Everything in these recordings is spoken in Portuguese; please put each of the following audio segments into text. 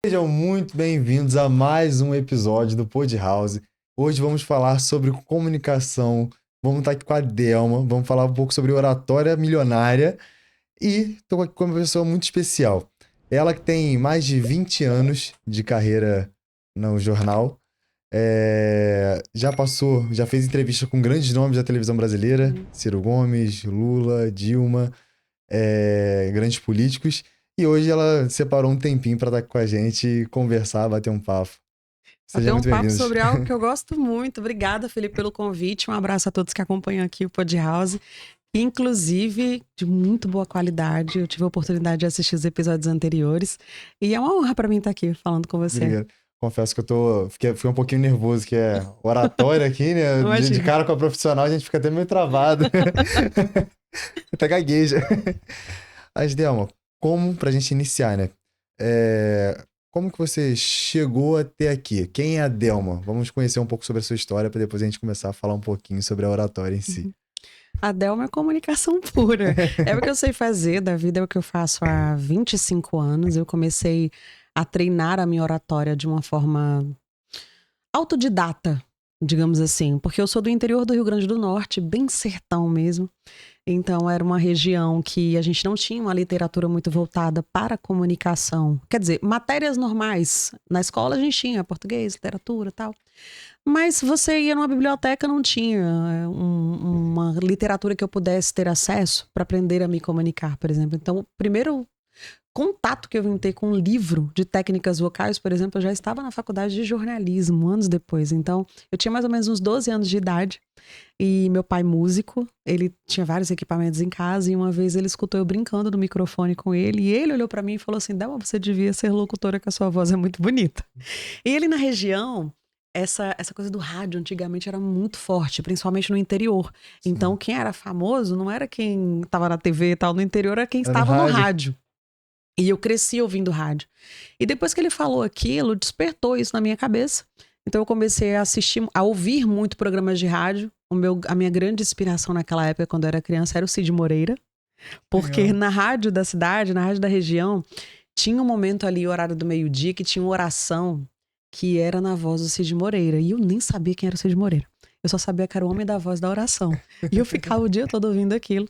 Sejam muito bem-vindos a mais um episódio do Pod House. Hoje vamos falar sobre comunicação. Vamos estar aqui com a Delma, vamos falar um pouco sobre oratória milionária e estou aqui com uma pessoa muito especial. Ela que tem mais de 20 anos de carreira no jornal, já fez entrevista com grandes nomes da televisão brasileira, Ciro Gomes, Lula, Dilma, grandes políticos. E hoje ela separou um tempinho para estar com a gente, conversar, bater um papo. Bater Seja um muito papo bem-vindo. sobre algo que eu gosto muito. Obrigada, Felipe, pelo convite. Um abraço a todos que acompanham aqui o Pod House. Inclusive, de muito boa qualidade. Eu tive a oportunidade de assistir os episódios anteriores. E é uma honra para mim estar aqui falando com você. Obrigado. Confesso que fui um pouquinho nervoso, que é oratório aqui, né? De cara com a profissional, a gente fica até meio travado. Até gagueja. Mas, Delma, pra gente iniciar, né? Como que você chegou até aqui? Quem é a Delma? Vamos conhecer um pouco sobre a sua história para depois a gente começar a falar um pouquinho sobre a oratória em si. A Delma é comunicação pura. É o que eu sei fazer da vida, é o que eu faço há 25 anos. Eu comecei a treinar a minha oratória de uma forma autodidata, digamos assim. Porque eu sou do interior do Rio Grande do Norte, bem sertão mesmo. Então, era uma região que a gente não tinha uma literatura muito voltada para a comunicação. Quer dizer, matérias normais. Na escola a gente tinha português, literatura e tal. Mas você ia numa biblioteca, não tinha uma literatura que eu pudesse ter acesso para aprender a me comunicar, por exemplo. Então, o primeiro contato que eu vim ter com um livro de técnicas vocais, por exemplo, eu já estava na faculdade de jornalismo, anos depois. Então, eu tinha mais ou menos uns 12 anos de idade. E meu pai, músico, ele tinha vários equipamentos em casa. E uma vez ele escutou eu brincando no microfone com ele. E ele olhou para mim e falou assim: Delma, você devia ser locutora, que a sua voz é muito bonita. E ele na região... Essa coisa do rádio antigamente era muito forte, principalmente no interior. Sim. Então, quem era famoso não era quem estava na TV e tal, no interior era quem Era estava no rádio. E eu cresci ouvindo rádio. E depois que ele falou aquilo, despertou isso na minha cabeça. Então eu comecei a ouvir muito programas de rádio. A minha grande inspiração naquela época, quando eu era criança, era o Cid Moreira. Porque Legal. na rádio da cidade, na rádio da região, tinha um momento ali, horário do meio-dia, que tinha uma oração que era na voz do Cid Moreira. E eu nem sabia quem era o Cid Moreira. Eu só sabia que era o homem da voz da oração. E eu ficava o dia todo ouvindo aquilo.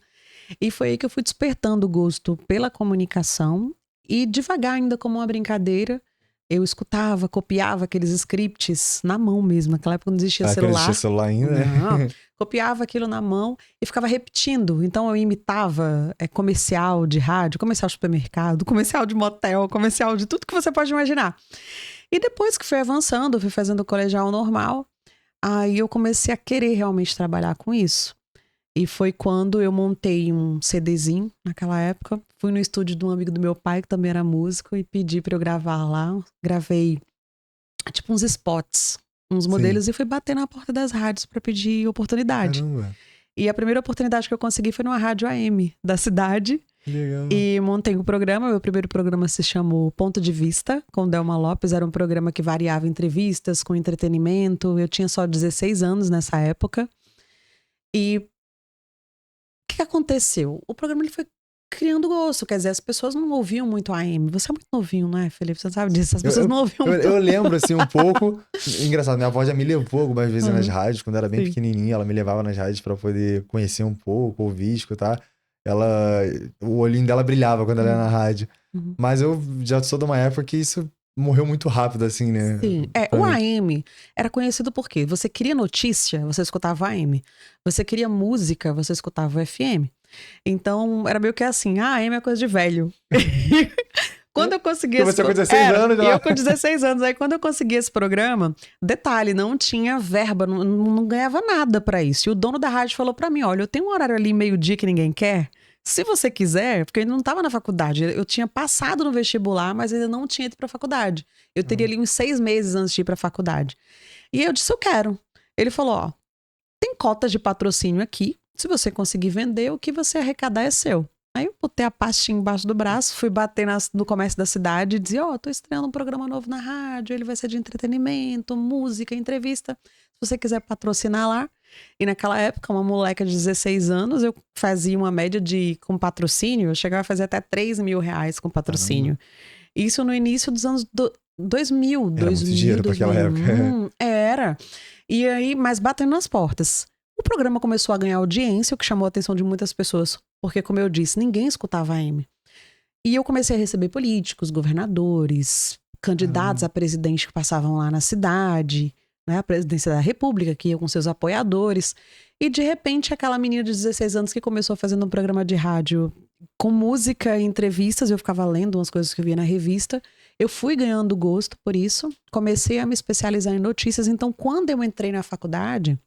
E foi aí que eu fui despertando o gosto pela comunicação. E devagar, ainda como uma brincadeira, eu escutava, copiava aqueles scripts na mão mesmo. Naquela época não existia celular. Não existia celular ainda, né? Não. Copiava aquilo na mão e ficava repetindo. Então eu imitava comercial de rádio, comercial de supermercado, comercial de motel, comercial de tudo que você pode imaginar. E depois que fui avançando, eu fui fazendo o colegial normal, aí eu comecei a querer realmente trabalhar com isso. E foi quando eu montei um CDzinho, naquela época. Fui no estúdio de um amigo do meu pai, que também era músico, e pedi pra eu gravar lá. Gravei, tipo, uns spots, uns modelos, e fui bater na porta das rádios pra pedir oportunidade. Caramba. E a primeira oportunidade que eu consegui foi numa rádio AM da cidade. Legal. E montei um programa. Meu primeiro programa se chamou Ponto de Vista, com Delma Lopes. Era um programa que variava entrevistas com entretenimento. Eu tinha só 16 anos nessa época. E o que aconteceu? O programa ele foi criando gosto. Quer dizer, as pessoas não ouviam muito a AM. Você é muito novinho, não é, Felipe? Você sabe disso. As pessoas não ouviam muito. Eu lembro, assim, um pouco. Engraçado, minha avó já me levou algumas vezes nas rádios, quando eu era bem pequenininha. Ela me levava nas rádios pra poder conhecer um pouco, ouvir, escutar. O olhinho dela brilhava quando ela ia na rádio. Mas eu já sou de uma época que isso morreu muito rápido, assim, né? Sim. O AM era conhecido por quê? Você queria notícia, você escutava o AM. Você queria música, você escutava o FM. Então, era meio que assim, AM é coisa de velho. Quando eu consegui Você com 16 anos, e eu com 16 anos. Aí quando eu consegui esse programa, detalhe, não tinha verba, não ganhava nada pra isso. E o dono da rádio falou pra mim, olha, eu tenho um horário ali meio-dia que ninguém quer. Se você quiser, porque eu ainda não estava na faculdade, eu tinha passado no vestibular, mas ainda não tinha ido pra faculdade. Eu teria ali uns 6 meses antes de ir pra faculdade. E eu disse, eu quero. Ele falou, ó, tem cotas de patrocínio aqui, se você conseguir vender, o que você arrecadar é seu. Aí eu botei a pastinha embaixo do braço, fui bater no comércio da cidade e dizia, tô estreando um programa novo na rádio, ele vai ser de entretenimento, música, entrevista. Se você quiser patrocinar lá. E naquela época, uma moleca de 16 anos, eu fazia uma média com patrocínio, eu chegava a fazer até 3 mil reais com patrocínio. Isso no início dos anos 2000, Era muito dinheiro pra aquela época. Era. E aí, mas batendo nas portas. O programa começou a ganhar audiência, o que chamou a atenção de muitas pessoas. Porque, como eu disse, ninguém escutava a Amy. E eu comecei a receber políticos, governadores, candidatos a presidente que passavam lá na cidade, né, a presidência da República, que ia com seus apoiadores. E, de repente, aquela menina de 16 anos que começou fazendo um programa de rádio com música e entrevistas, eu ficava lendo umas coisas que eu via na revista. Eu fui ganhando gosto por isso, comecei a me especializar em notícias. Então, quando eu entrei na faculdade,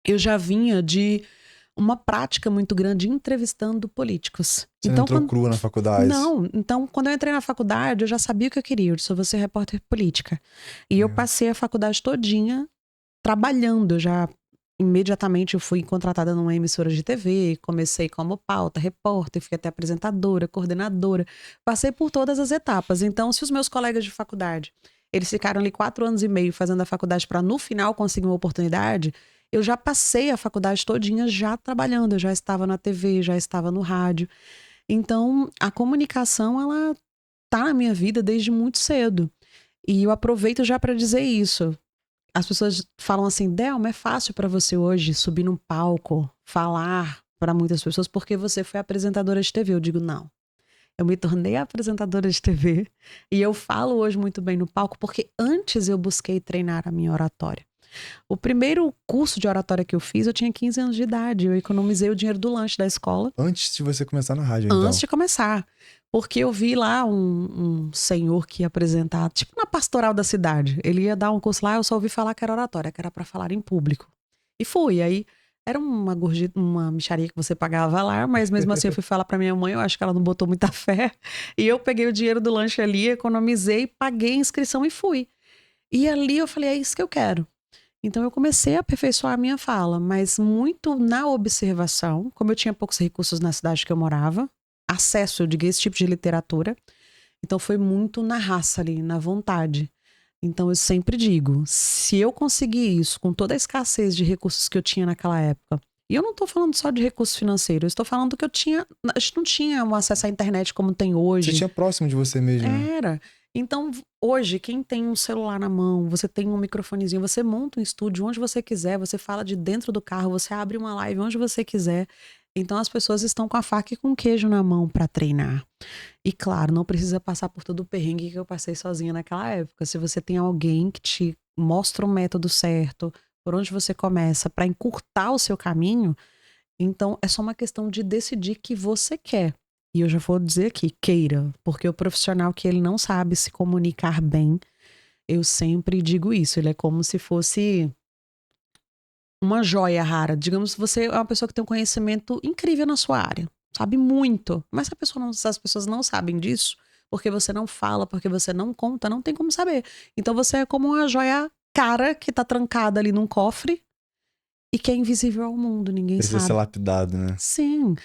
eu já vinha de uma prática muito grande entrevistando políticos. Você então, não entrou crua na faculdade? Não. Então, quando eu entrei na faculdade, eu já sabia o que eu queria. Eu disse, eu vou ser repórter política. E eu passei a faculdade todinha trabalhando. Imediatamente eu fui contratada numa emissora de TV, comecei como pauta, repórter, fiquei até apresentadora, coordenadora. Passei por todas as etapas. Então, se os meus colegas de faculdade, eles ficaram ali 4 anos e meio fazendo a faculdade para no final conseguir uma oportunidade, eu já passei a faculdade todinha já trabalhando. Eu já estava na TV, já estava no rádio. Então, a comunicação, ela tá na minha vida desde muito cedo. E eu aproveito já para dizer isso. As pessoas falam assim, Delma, é fácil para você hoje subir num palco, falar para muitas pessoas porque você foi apresentadora de TV. Eu digo, não. Eu me tornei apresentadora de TV e eu falo hoje muito bem no palco porque antes eu busquei treinar a minha oratória. O primeiro curso de oratória que eu fiz, eu tinha 15 anos de idade. Eu economizei o dinheiro do lanche da escola. Antes de você começar na rádio, então? Antes de começar. Porque eu vi lá um senhor que ia apresentar, tipo na pastoral da cidade. Ele ia dar um curso lá, eu só ouvi falar que era oratória, que era para falar em público. E fui. Aí era uma mixaria que você pagava lá, mas mesmo assim eu fui falar para minha mãe, eu acho que ela não botou muita fé. E eu peguei o dinheiro do lanche ali, economizei, paguei a inscrição e fui. E ali eu falei, é isso que eu quero. Então eu comecei a aperfeiçoar a minha fala, mas muito na observação, como eu tinha poucos recursos na cidade que eu morava, acesso, eu digo, a esse tipo de literatura, então foi muito na raça ali, na vontade. Então eu sempre digo, se eu conseguir isso com toda a escassez de recursos que eu tinha naquela época, e eu não estou falando só de recursos financeiros, eu estou falando que a gente não tinha um acesso à internet como tem hoje. Você tinha próximo de você mesmo. Era. Então, hoje, quem tem um celular na mão, você tem um microfonezinho, você monta um estúdio onde você quiser, você fala de dentro do carro, você abre uma live onde você quiser. Então, as pessoas estão com a faca e com o queijo na mão para treinar. E, claro, não precisa passar por todo o perrengue que eu passei sozinha naquela época. Se você tem alguém que te mostra o método certo, por onde você começa, para encurtar o seu caminho, então é só uma questão de decidir que você quer. E eu já vou dizer aqui, queira, porque o profissional que ele não sabe se comunicar bem, eu sempre digo isso, ele é como se fosse uma joia rara. Digamos que você é uma pessoa que tem um conhecimento incrível na sua área, sabe muito, mas se as pessoas não sabem disso, porque você não fala, porque você não conta, não tem como saber. Então você é como uma joia cara que tá trancada ali num cofre e que é invisível ao mundo, ninguém Precisa sabe. ser lapidado, né? Sim.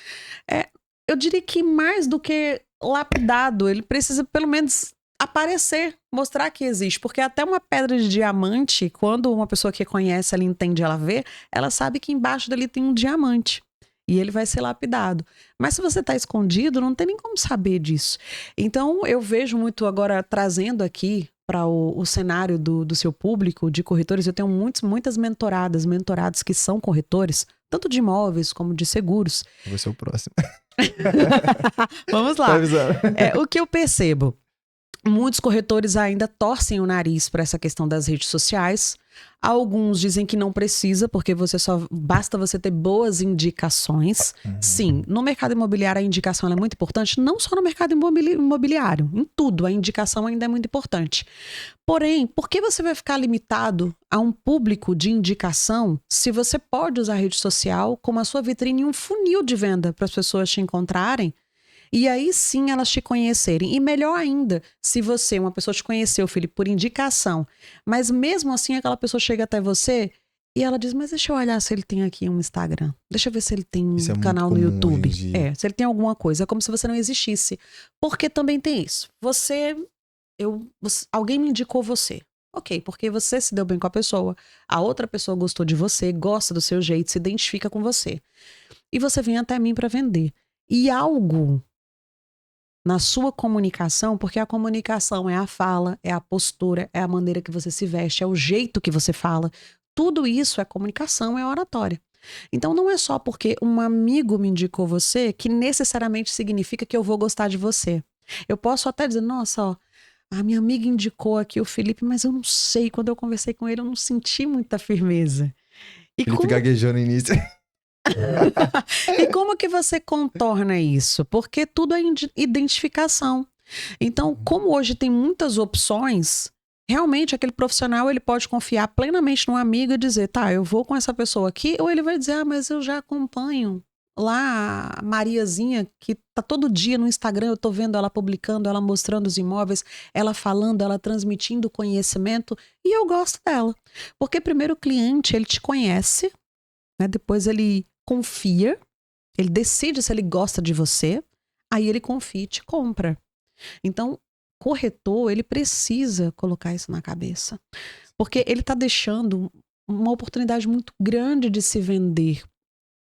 Eu diria que mais do que lapidado, ele precisa pelo menos aparecer, mostrar que existe. Porque até uma pedra de diamante, quando uma pessoa que conhece, ela entende, ela vê, ela sabe que embaixo dali tem um diamante. E ele vai ser lapidado. Mas se você tá escondido, não tem nem como saber disso. Então, eu vejo muito agora, trazendo aqui para o cenário do seu público de corretores, eu tenho muitas mentorados que são corretores, tanto de imóveis como de seguros. Eu vou ser o próximo. Vamos lá. Tá avisando. O que eu percebo? Muitos corretores ainda torcem o nariz para essa questão das redes sociais. Alguns dizem que não precisa, porque basta você ter boas indicações. Sim, no mercado imobiliário a indicação é muito importante, não só no mercado imobiliário, em tudo a indicação ainda é muito importante. Porém, por que você vai ficar limitado a um público de indicação se você pode usar a rede social como a sua vitrine e um funil de venda para as pessoas te encontrarem? E aí sim elas te conhecerem. E melhor ainda, se uma pessoa te conheceu, Felipe, por indicação, mas mesmo assim aquela pessoa chega até você e ela diz, mas deixa eu olhar se ele tem aqui um Instagram. Deixa eu ver se ele tem um canal no YouTube. Se ele tem alguma coisa. É como se você não existisse. Porque também tem isso. Alguém me indicou você. Ok, porque você se deu bem com a pessoa, a outra pessoa gostou de você, gosta do seu jeito, se identifica com você. E você vem até mim para vender. E algo na sua comunicação, porque a comunicação é a fala, é a postura, é a maneira que você se veste, é o jeito que você fala. Tudo isso é comunicação, é oratória. Então não é só porque um amigo me indicou você que necessariamente significa que eu vou gostar de você. Eu posso até dizer, nossa, ó, a minha amiga indicou aqui o Felipe, mas eu não sei, quando eu conversei com ele eu não senti muita firmeza. E Felipe gaguejou no início. E como que você contorna isso? Porque tudo é identificação. Então, como hoje tem muitas opções, realmente aquele profissional ele pode confiar plenamente no amigo e dizer, tá, eu vou com essa pessoa aqui, ou ele vai dizer, ah, mas eu já acompanho lá a Mariazinha, que tá todo dia no Instagram, eu tô vendo ela publicando, ela mostrando os imóveis, ela falando, ela transmitindo conhecimento, e eu gosto dela. Porque primeiro o cliente, ele te conhece, né? Depois ele confia, ele decide se ele gosta de você, aí ele confia e te compra. Então, corretor, ele precisa colocar isso na cabeça. Porque ele tá deixando uma oportunidade muito grande de se vender.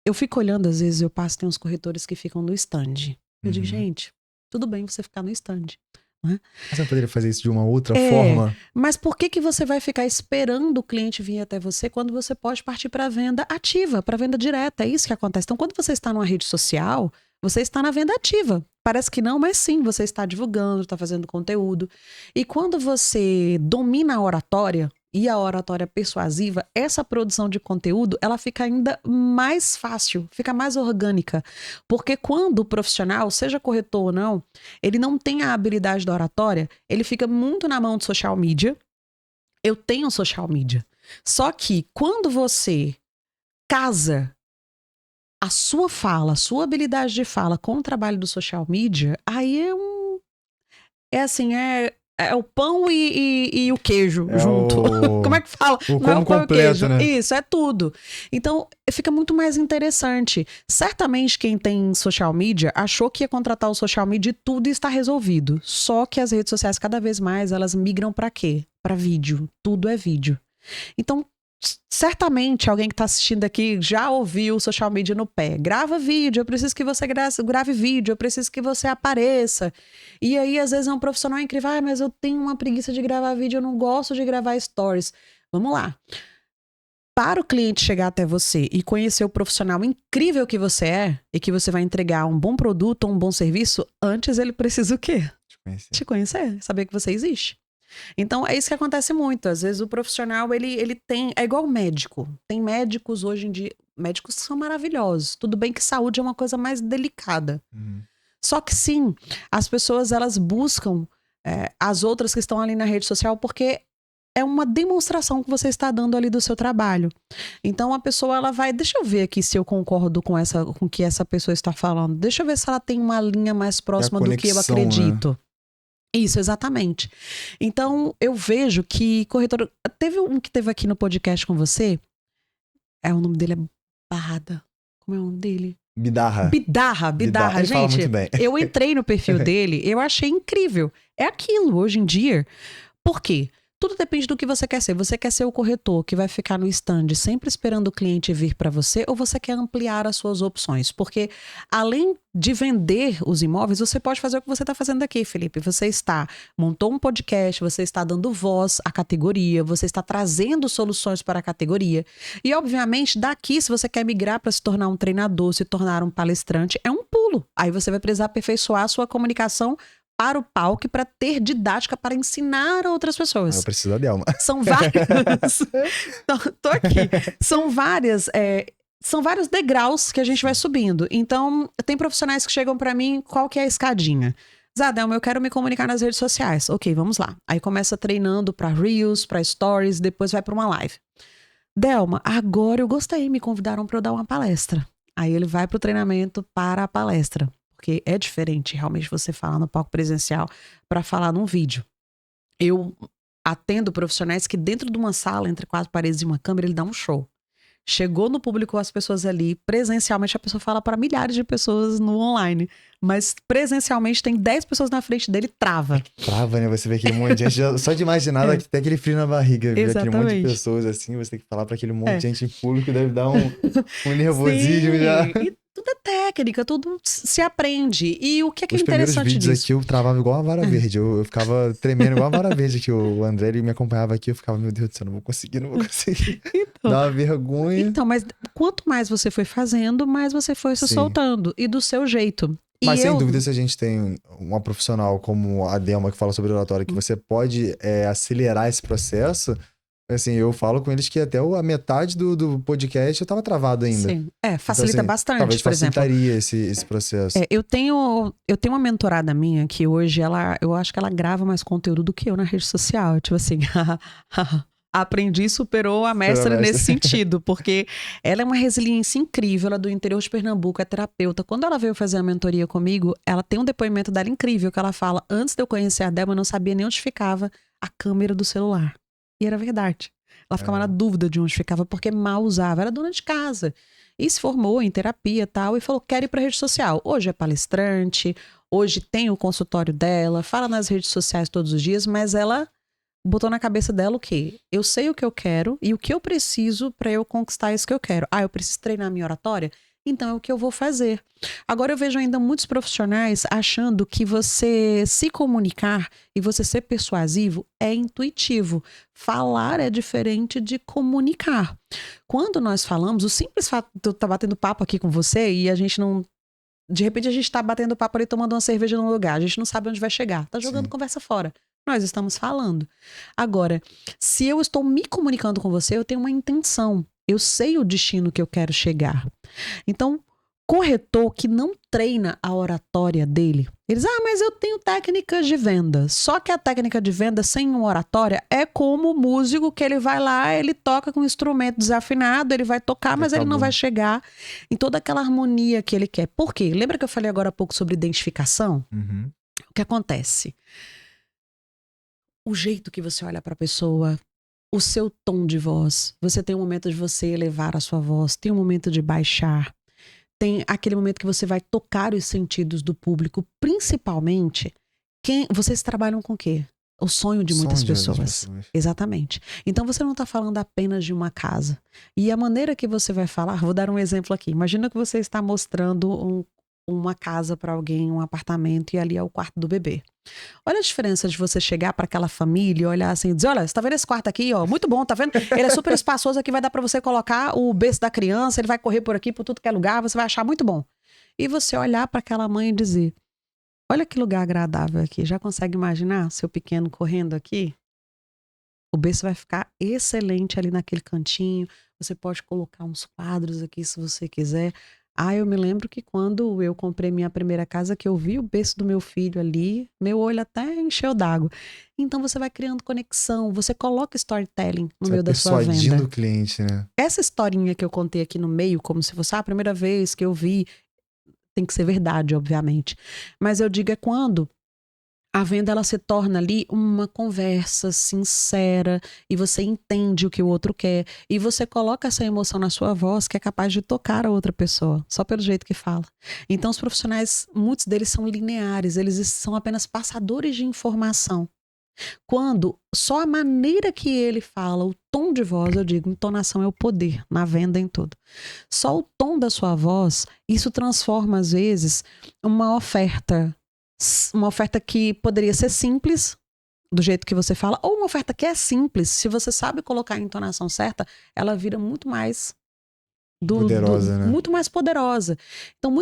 Eu fico olhando, às vezes eu passo, tem uns corretores que ficam no stand. Eu digo, gente, tudo bem você ficar no stand. Né? Mas você poderia fazer isso de uma outra forma? Mas por que você vai ficar esperando o cliente vir até você quando você pode partir para a venda ativa, para a venda direta? É isso que acontece. Então, quando você está numa rede social, você está na venda ativa. Parece que não, mas sim, você está divulgando, está fazendo conteúdo. E quando você domina a oratória e a oratória persuasiva, essa produção de conteúdo, ela fica ainda mais fácil, fica mais orgânica. Porque quando o profissional, seja corretor ou não, ele não tem a habilidade da oratória, ele fica muito na mão do social media. Eu tenho social media. Só que quando você casa a sua fala, a sua habilidade de fala com o trabalho do social media, aí é o pão e o queijo junto. Como é que fala? Não é o pão completo, e o queijo. Né? Isso, é tudo. Então, fica muito mais interessante. Certamente quem tem social media achou que ia contratar o social media e tudo está resolvido. Só que as redes sociais, cada vez mais, elas migram para quê? Para vídeo. Tudo é vídeo. Então, certamente alguém que está assistindo aqui já ouviu o social media no pé. Grava vídeo, eu preciso que você grave vídeo, eu preciso que você apareça. E aí, às vezes, é um profissional incrível. Ah, mas eu tenho uma preguiça de gravar vídeo, eu não gosto de gravar stories. Vamos lá. Para o cliente chegar até você e conhecer o profissional incrível que você é e que você vai entregar um bom produto ou um bom serviço, antes ele precisa o quê? Te conhecer, saber que você existe. Então, é isso que acontece muito. Às vezes o profissional, ele tem... É igual médico. Tem médicos hoje em dia... Médicos que são maravilhosos. Tudo bem que saúde é uma coisa mais delicada. Só que sim, as pessoas, elas buscam as outras que estão ali na rede social porque é uma demonstração que você está dando ali do seu trabalho. Então, a pessoa, ela vai... Deixa eu ver aqui se eu concordo com o que essa pessoa está falando. Deixa eu ver se ela tem uma linha mais próxima do que eu acredito. Né? Isso, exatamente. Então, eu vejo que corretor... Teve um que teve aqui no podcast com você. O nome dele é Barrada. Como é o nome dele? Bidarra, gente. Fala muito bem. Eu entrei no perfil dele, eu achei incrível. É aquilo, hoje em dia. Por quê? Tudo depende do que você quer ser. Você quer ser o corretor que vai ficar no stand sempre esperando o cliente vir para você, ou você quer ampliar as suas opções? Porque além de vender os imóveis, você pode fazer o que você está fazendo aqui, Felipe. Você montou um podcast, você está dando voz à categoria, você está trazendo soluções para a categoria. E, obviamente, daqui, se você quer migrar para se tornar um treinador, se tornar um palestrante, é um pulo. Aí você vai precisar aperfeiçoar a sua comunicação para o palco e para ter didática para ensinar a outras pessoas. Eu preciso da Delma. São várias... Tô aqui. São vários degraus que a gente vai subindo. Então, tem profissionais que chegam para mim, qual que é a escadinha? Delma, eu quero me comunicar nas redes sociais. Ok, vamos lá. Aí começa treinando para Reels, para Stories, depois vai para uma live. Delma, agora eu gostei, me convidaram para eu dar uma palestra. Aí ele vai para o treinamento para a palestra. Porque é diferente realmente você falar no palco presencial para falar num vídeo. Eu atendo profissionais que dentro de uma sala, entre 4 paredes e uma câmera, ele dá um show. Chegou no público as pessoas ali, presencialmente a pessoa fala para milhares de pessoas no online. Mas presencialmente tem 10 pessoas na frente dele, trava. Trava, né? Você vê aquele monte de gente, só de imaginar, tem aquele frio na barriga. Ver aquele monte de pessoas assim, você tem que falar para aquele monte de gente em público, deve dar um nervosismo já. E tudo é técnica, tudo se aprende. E o que é Os interessante primeiros vídeos disso? aqui eu travava igual uma vara verde. Eu ficava tremendo igual uma vara verde que o André ele me acompanhava aqui. Eu ficava, meu Deus do céu, não vou conseguir. Então, Dá uma vergonha. então, mas quanto mais você foi fazendo, mais você foi se Sim. soltando. E do seu jeito. Mas e sem eu... dúvida, se a gente tem uma profissional como a Delma que fala sobre oratória, que você pode acelerar esse processo, assim, eu falo com eles que até a metade do podcast eu tava travado ainda. Sim, facilita então, assim, bastante, talvez por exemplo. facilitaria esse processo. Eu tenho uma mentorada minha que hoje eu acho que ela grava mais conteúdo do que eu na rede social. Tipo assim, aprendi, superou a mestra nesse sentido, porque ela é uma resiliência incrível, ela é do interior de Pernambuco, é terapeuta. Quando ela veio fazer a mentoria comigo, ela tem um depoimento dela incrível, que ela fala, antes de eu conhecer a Delma, eu não sabia nem onde ficava a câmera do celular. E era verdade. Ela ficava na dúvida de onde ficava, porque mal usava. Era dona de casa. E se formou em terapia e tal, e falou, quero ir pra rede social. Hoje é palestrante, hoje tem o consultório dela, fala nas redes sociais todos os dias, mas ela botou na cabeça dela o quê? Eu sei o que eu quero e o que eu preciso para eu conquistar isso que eu quero. Eu preciso treinar minha oratória? Então é o que eu vou fazer. Agora eu vejo ainda muitos profissionais achando que você se comunicar e você ser persuasivo é intuitivo. Falar é diferente de comunicar. Quando nós falamos, o simples fato de eu estar batendo papo aqui com você e a gente não... De repente a gente está batendo papo ali, tomando uma cerveja num lugar. A gente não sabe onde vai chegar. Tá jogando conversa fora. Nós estamos falando. Agora, se eu estou me comunicando com você, eu tenho uma intenção. Eu sei o destino que eu quero chegar. Então, corretor que não treina a oratória dele, eles, mas eu tenho técnicas de venda. Só que a técnica de venda sem uma oratória é como o músico que ele vai lá, ele toca com um instrumento desafinado, ele vai tocar, mas ele não vai chegar em toda aquela harmonia que ele quer. Por quê? Lembra que eu falei agora há pouco sobre identificação? Uhum. O que acontece? O jeito que você olha para a pessoa, o seu tom de voz. Você tem um momento de você elevar a sua voz, tem um momento de baixar. Tem aquele momento que você vai tocar os sentidos do público, principalmente vocês trabalham com o quê? O sonho de muitas pessoas. Exatamente. Então você não está falando apenas de uma casa. E a maneira que você vai falar, vou dar um exemplo aqui. Imagina que você está mostrando uma casa para alguém, um apartamento, e ali é o quarto do bebê. Olha a diferença de você chegar para aquela família e olhar assim e dizer, olha, você tá vendo esse quarto aqui, ó, muito bom, tá vendo? Ele é super espaçoso aqui, vai dar para você colocar o berço da criança, ele vai correr por aqui, por tudo que é lugar, você vai achar muito bom. E você olhar para aquela mãe e dizer, olha que lugar agradável aqui, já consegue imaginar seu pequeno correndo aqui? O berço vai ficar excelente ali naquele cantinho, você pode colocar uns quadros aqui se você quiser. Eu me lembro que quando eu comprei minha primeira casa, que eu vi o berço do meu filho ali, meu olho até encheu d'água. Então você vai criando conexão, você coloca storytelling no meio da sua venda. Persuadindo o cliente, né? Essa historinha que eu contei aqui no meio, como se fosse a primeira vez que eu vi, tem que ser verdade, obviamente. Mas eu digo quando a venda ela se torna ali uma conversa sincera e você entende o que o outro quer e você coloca essa emoção na sua voz que é capaz de tocar a outra pessoa, só pelo jeito que fala. Então os profissionais, muitos deles são lineares, eles são apenas passadores de informação. Quando só a maneira que ele fala, o tom de voz, eu digo, entonação é o poder na venda em tudo. Só o tom da sua voz, isso transforma às vezes uma oferta que poderia ser simples, do jeito que você fala, ou uma oferta que é simples, se você sabe colocar a entonação certa, ela vira muito mais poderosa, né? Muito mais poderosa. Então,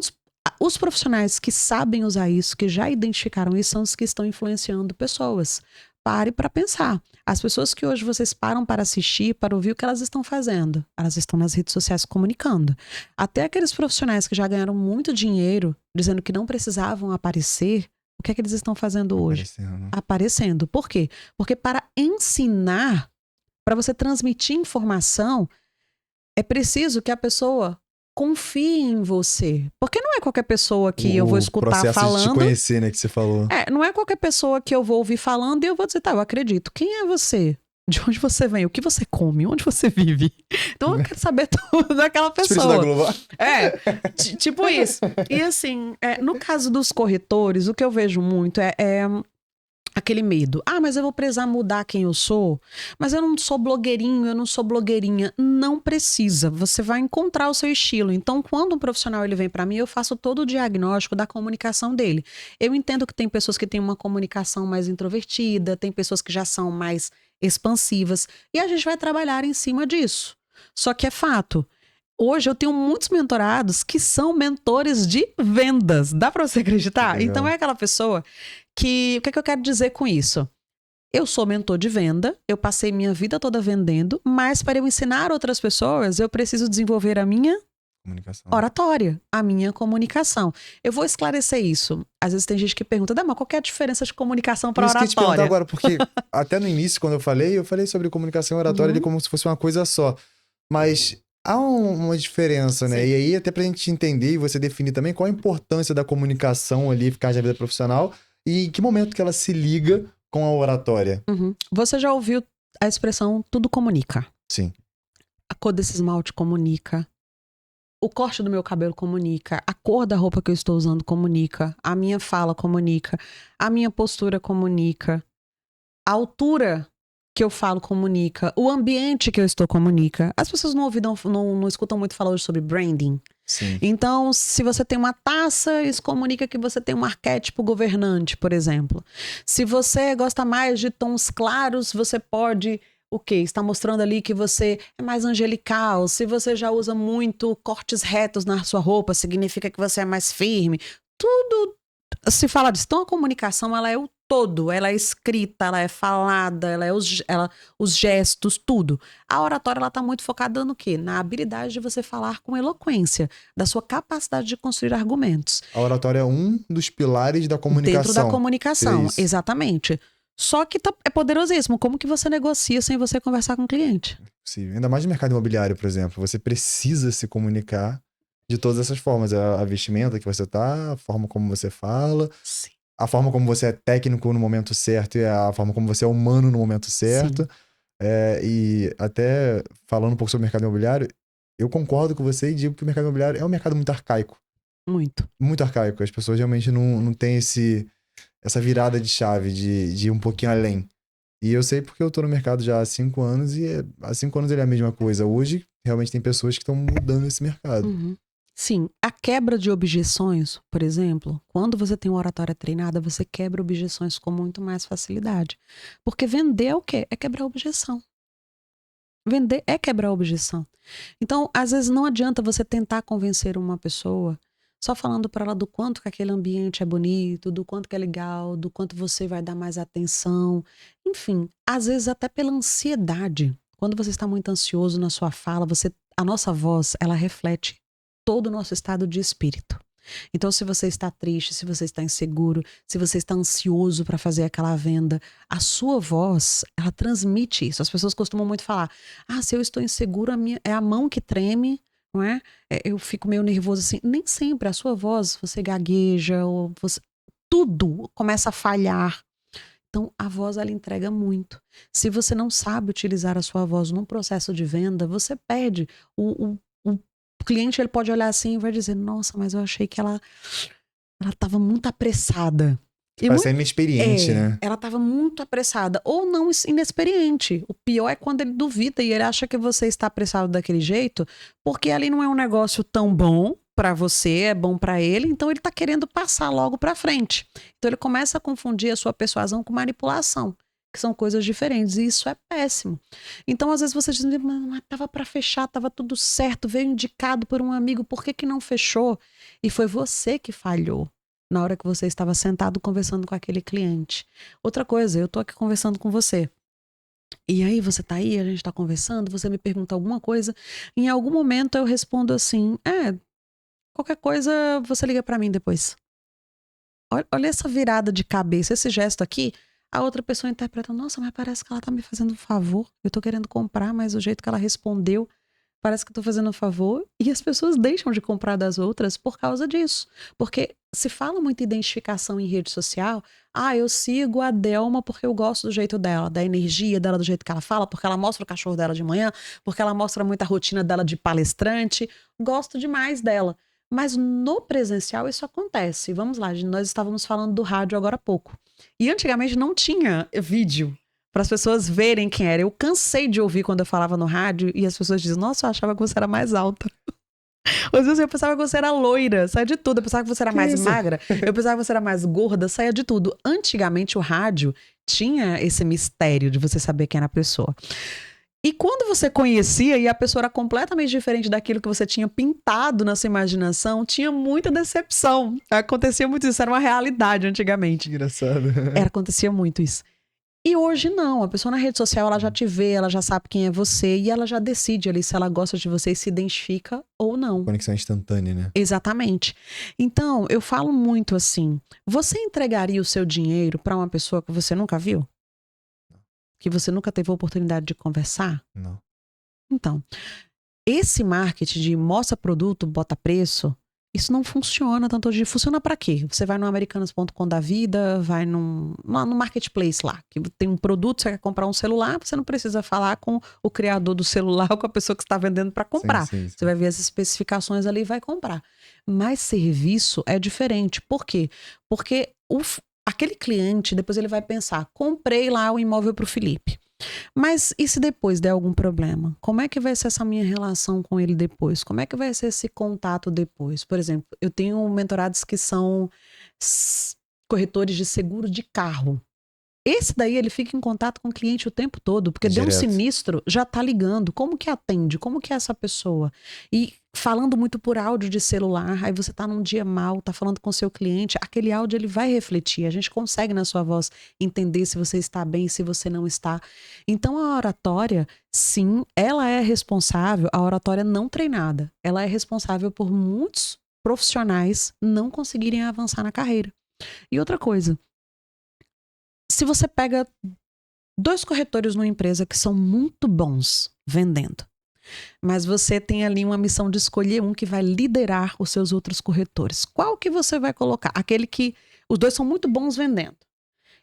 os profissionais que sabem usar isso, que já identificaram isso, são os que estão influenciando pessoas. Pare para pensar. As pessoas que hoje vocês param para assistir, para ouvir o que elas estão fazendo. Elas estão nas redes sociais comunicando. Até aqueles profissionais que já ganharam muito dinheiro, dizendo que não precisavam aparecer, o que é que eles estão fazendo hoje? Aparecendo. Por quê? Porque para ensinar, para você transmitir informação, é preciso que a pessoa confie em você. Porque não é qualquer pessoa que eu vou escutar falando. De te conhecer, né, que você falou. Não é qualquer pessoa que eu vou ouvir falando e eu vou dizer, tá, eu acredito. Quem é você? De onde você vem? O que você come? Onde você vive? Então eu quero saber tudo daquela pessoa. Da Globo. Tipo isso. E assim, no caso dos corretores, o que eu vejo muito aquele medo. Ah, mas eu vou precisar mudar quem eu sou? Mas eu não sou blogueirinho, eu não sou blogueirinha. Não precisa. Você vai encontrar o seu estilo. Então, quando um profissional ele vem para mim, eu faço todo o diagnóstico da comunicação dele. Eu entendo que tem pessoas que têm uma comunicação mais introvertida, tem pessoas que já são mais expansivas, e a gente vai trabalhar em cima disso. Só que é fato. Hoje eu tenho muitos mentorados que são mentores de vendas. Dá para você acreditar? Legal. Então é aquela pessoa que... O que é que eu quero dizer com isso? Eu sou mentor de venda, eu passei minha vida toda vendendo, mas para eu ensinar outras pessoas, eu preciso desenvolver a minha oratória, a minha comunicação. Eu vou esclarecer isso. Às vezes tem gente que pergunta, mas qual que é a diferença de comunicação para oratória? Isso que eu ia te perguntar agora, porque até no início, quando eu falei sobre comunicação e oratória ali como se fosse uma coisa só. Mas há uma diferença, né? Sim. E aí, até pra gente entender e você definir também qual a importância da comunicação ali, eficaz na vida profissional e em que momento que ela se liga com a oratória. Você já ouviu a expressão tudo comunica? Sim. A cor desse esmalte comunica. O corte do meu cabelo comunica. A cor da roupa que eu estou usando comunica. A minha fala comunica. A minha postura comunica. A altura que eu falo comunica. O ambiente que eu estou comunica. As pessoas não escutam muito falar hoje sobre branding. Sim. Então, se você tem uma taça, isso comunica que você tem um arquétipo governante, por exemplo. Se você gosta mais de tons claros, você pode, está mostrando ali que você é mais angelical. Se você já usa muito cortes retos na sua roupa, significa que você é mais firme. Tudo se fala disso. Então, a comunicação, ela é o todo. Ela é escrita, ela é falada, ela é os gestos, tudo. A oratória, ela tá muito focada no quê? Na habilidade de você falar com eloquência, da sua capacidade de construir argumentos. A oratória é um dos pilares da comunicação. Dentro da comunicação, exatamente. Só que é poderosíssimo. Como que você negocia sem você conversar com o cliente? Sim. Ainda mais no mercado imobiliário, por exemplo. Você precisa se comunicar de todas essas formas. A vestimenta que você tá, a forma como você fala. Sim. A forma como você é técnico no momento certo e a forma como você é humano no momento certo. E até falando um pouco sobre o mercado imobiliário, eu concordo com você e digo que o mercado imobiliário é um mercado muito arcaico. Muito. Muito arcaico. As pessoas realmente não têm essa virada de chave de ir um pouquinho além. E eu sei porque eu tô no mercado já há 5 anos e há 5 anos ele é a mesma coisa. Hoje, realmente tem pessoas que estão mudando esse mercado. Sim, a quebra de objeções, por exemplo, quando você tem uma oratória treinada, você quebra objeções com muito mais facilidade. Porque vender é o quê? É quebrar a objeção. Vender é quebrar a objeção. Então, às vezes não adianta você tentar convencer uma pessoa só falando para ela do quanto que aquele ambiente é bonito, do quanto que é legal, do quanto você vai dar mais atenção. Enfim, às vezes até pela ansiedade. Quando você está muito ansioso na sua fala, a nossa voz, ela reflete todo o nosso estado de espírito. Então, se você está triste, se você está inseguro, se você está ansioso para fazer aquela venda, a sua voz, ela transmite isso. As pessoas costumam muito falar, se eu estou inseguro, é a mão que treme, não é? Eu fico meio nervoso assim. Nem sempre a sua voz, você gagueja, ou tudo começa a falhar. Então, a voz, ela entrega muito. Se você não sabe utilizar a sua voz num processo de venda, você perde. O cliente, ele pode olhar assim e vai dizer, nossa, mas eu achei que ela estava muito apressada. Parece inexperiente, né? Ela estava muito apressada. Ou não inexperiente. O pior é quando ele duvida e ele acha que você está apressado daquele jeito, porque ali não é um negócio tão bom para você, é bom para ele, então ele está querendo passar logo para frente. Então ele começa a confundir a sua persuasão com manipulação, que são coisas diferentes, e isso é péssimo. Então, às vezes você diz, mas tava para fechar, tava tudo certo, veio indicado por um amigo, por que não fechou? E foi você que falhou na hora que você estava sentado conversando com aquele cliente. Outra coisa, eu tô aqui conversando com você. E aí você tá aí, a gente tá conversando, você me pergunta alguma coisa, em algum momento eu respondo assim, qualquer coisa você liga para mim depois. Olha essa virada de cabeça, esse gesto aqui. A outra pessoa interpreta, nossa, mas parece que ela tá me fazendo um favor. Eu tô querendo comprar, mas o jeito que ela respondeu, parece que eu tô fazendo um favor. E as pessoas deixam de comprar das outras por causa disso. Porque se fala muito identificação em rede social, eu sigo a Delma porque eu gosto do jeito dela, da energia dela, do jeito que ela fala, porque ela mostra o cachorro dela de manhã, porque ela mostra muito a rotina dela de palestrante. Gosto demais dela. Mas no presencial isso acontece. Vamos lá, nós estávamos falando do rádio agora há pouco. E antigamente não tinha vídeo para as pessoas verem quem era. Eu cansei de ouvir quando eu falava no rádio e as pessoas diziam, nossa, eu achava que você era mais alta. Às vezes eu pensava que você era loira, saia de tudo. Eu pensava que você era mais magra, eu pensava que você era mais gorda, saia de tudo. Antigamente o rádio tinha esse mistério de você saber quem era a pessoa. E quando você conhecia e a pessoa era completamente diferente daquilo que você tinha pintado na sua imaginação, tinha muita decepção. Acontecia muito isso, era uma realidade antigamente. Engraçado. Acontecia muito isso. E hoje não, a pessoa na rede social, ela já te vê, ela já sabe quem é você e ela já decide ali se ela gosta de você e se identifica ou não. Conexão instantânea, né? Exatamente. Então, eu falo muito assim, você entregaria o seu dinheiro para uma pessoa que você nunca viu? Que você nunca teve a oportunidade de conversar? Não. Então, esse marketing de mostra produto, bota preço, isso não funciona tanto hoje. Funciona para quê? Você vai no americanas.com da vida, vai no marketplace lá, que tem um produto, você quer comprar um celular, você não precisa falar com o criador do celular ou com a pessoa que está vendendo para comprar. Sim. Você vai ver as especificações ali e vai comprar. Mas serviço é diferente. Por quê? Porque aquele cliente, depois ele vai pensar, comprei lá o imóvel para o Felipe. Mas e se depois der algum problema? Como é que vai ser essa minha relação com ele depois? Como é que vai ser esse contato depois? Por exemplo, eu tenho mentorados que são corretores de seguro de carro. Esse daí, ele fica em contato com o cliente o tempo todo, porque deu um sinistro, já tá ligando. Como que atende? Como que é essa pessoa? E falando muito por áudio de celular, aí você tá num dia mal, tá falando com o seu cliente, aquele áudio ele vai refletir. A gente consegue na sua voz entender se você está bem, se você não está. Então a oratória, sim, ela é responsável, a oratória não treinada, ela é responsável por muitos profissionais não conseguirem avançar na carreira. E outra coisa, se você pega 2 corretores numa empresa que são muito bons vendendo, mas você tem ali uma missão de escolher um que vai liderar os seus outros corretores, qual que você vai colocar? Aquele que os 2 são muito bons vendendo.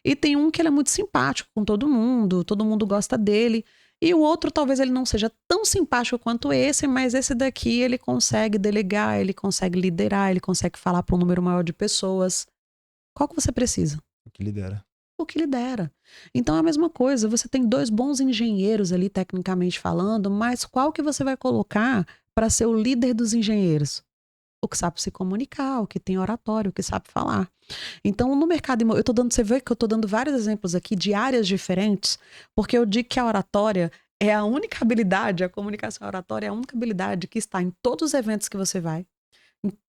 E tem um que ele é muito simpático com todo mundo gosta dele. E o outro talvez ele não seja tão simpático quanto esse, mas esse daqui ele consegue delegar, ele consegue liderar, ele consegue falar para um número maior de pessoas. Qual que você precisa? O que lidera. O que lidera. Então é a mesma coisa, você tem 2 bons engenheiros ali, tecnicamente falando, mas qual que você vai colocar para ser o líder dos engenheiros? O que sabe se comunicar, o que tem oratório, o que sabe falar. Então, no mercado imobiliário, você vê que eu estou dando vários exemplos aqui de áreas diferentes, porque eu digo que a oratória é a única habilidade, a comunicação oratória é a única habilidade que está em todos os eventos que você vai,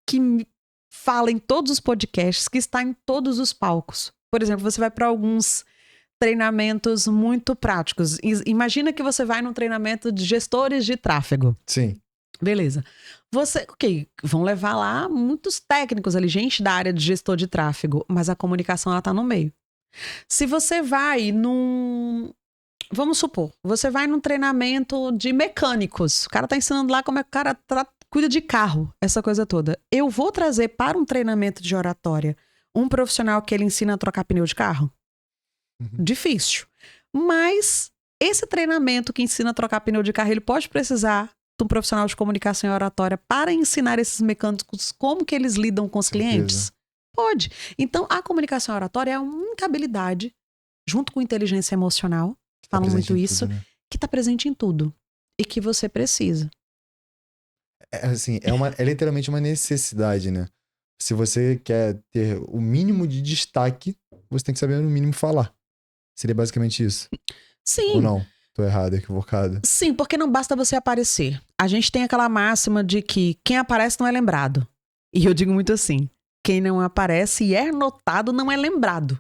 que fala em todos os podcasts, que está em todos os palcos. Por exemplo, você vai para alguns treinamentos muito práticos. Imagina que você vai num treinamento de gestores de tráfego. Sim. Beleza. Vão levar lá muitos técnicos ali, gente da área de gestor de tráfego, mas a comunicação ela tá no meio. Se você vai vamos supor, você vai num treinamento de mecânicos, o cara tá ensinando lá como é que o cara cuida de carro, essa coisa toda. Eu vou trazer para um treinamento de oratória um profissional que ele ensina a trocar pneu de carro? Difícil. Mas esse treinamento que ensina a trocar pneu de carro, ele pode precisar de um profissional de comunicação e oratória para ensinar esses mecânicos como que eles lidam com os clientes? Pode. Então, a comunicação e oratória é a única habilidade, junto com inteligência emocional, falam muito isso, tudo, né? que está presente em tudo e que você precisa. É literalmente uma necessidade, né? Se você quer ter o mínimo de destaque, você tem que saber no mínimo falar. Seria basicamente isso? Sim. Ou não? Tô errado, equivocado. Sim, porque não basta você aparecer. A gente tem aquela máxima de que quem aparece não é lembrado. E eu digo muito assim, quem não aparece e é notado não é lembrado.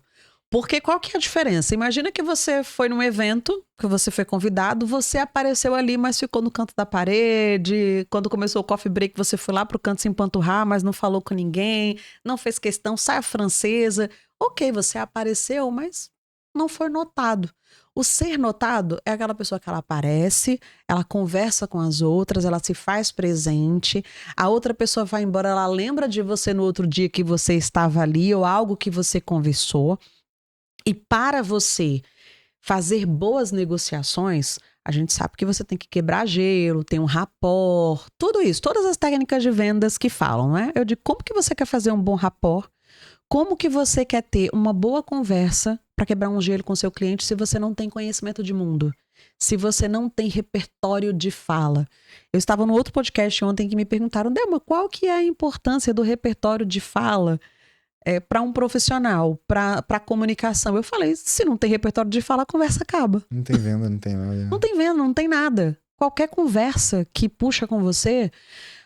Porque qual que é a diferença? Imagina que você foi num evento, que você foi convidado, você apareceu ali, mas ficou no canto da parede. Quando começou o coffee break, você foi lá pro canto se empanturrar, mas não falou com ninguém, não fez questão, saia francesa. Ok, você apareceu, mas não foi notado. O ser notado é aquela pessoa que ela aparece, ela conversa com as outras, ela se faz presente, a outra pessoa vai embora, ela lembra de você no outro dia que você estava ali ou algo que você conversou. E para você fazer boas negociações, A gente sabe que você tem que quebrar gelo, tem um rapport, tudo isso, todas as técnicas de vendas que falam, né? Eu digo, como que você quer fazer um bom rapport? Como que você quer ter uma boa conversa para quebrar um gelo com seu cliente se você não tem conhecimento de mundo? Se você não tem repertório de fala? Eu estava no outro podcast ontem que me perguntaram, Delma, qual que é a importância do repertório de fala para um profissional, para comunicação? Eu falei, se não tem repertório de fala, a conversa acaba. Não tem venda, não tem nada. Não tem venda, não tem nada. Qualquer conversa que puxa com você,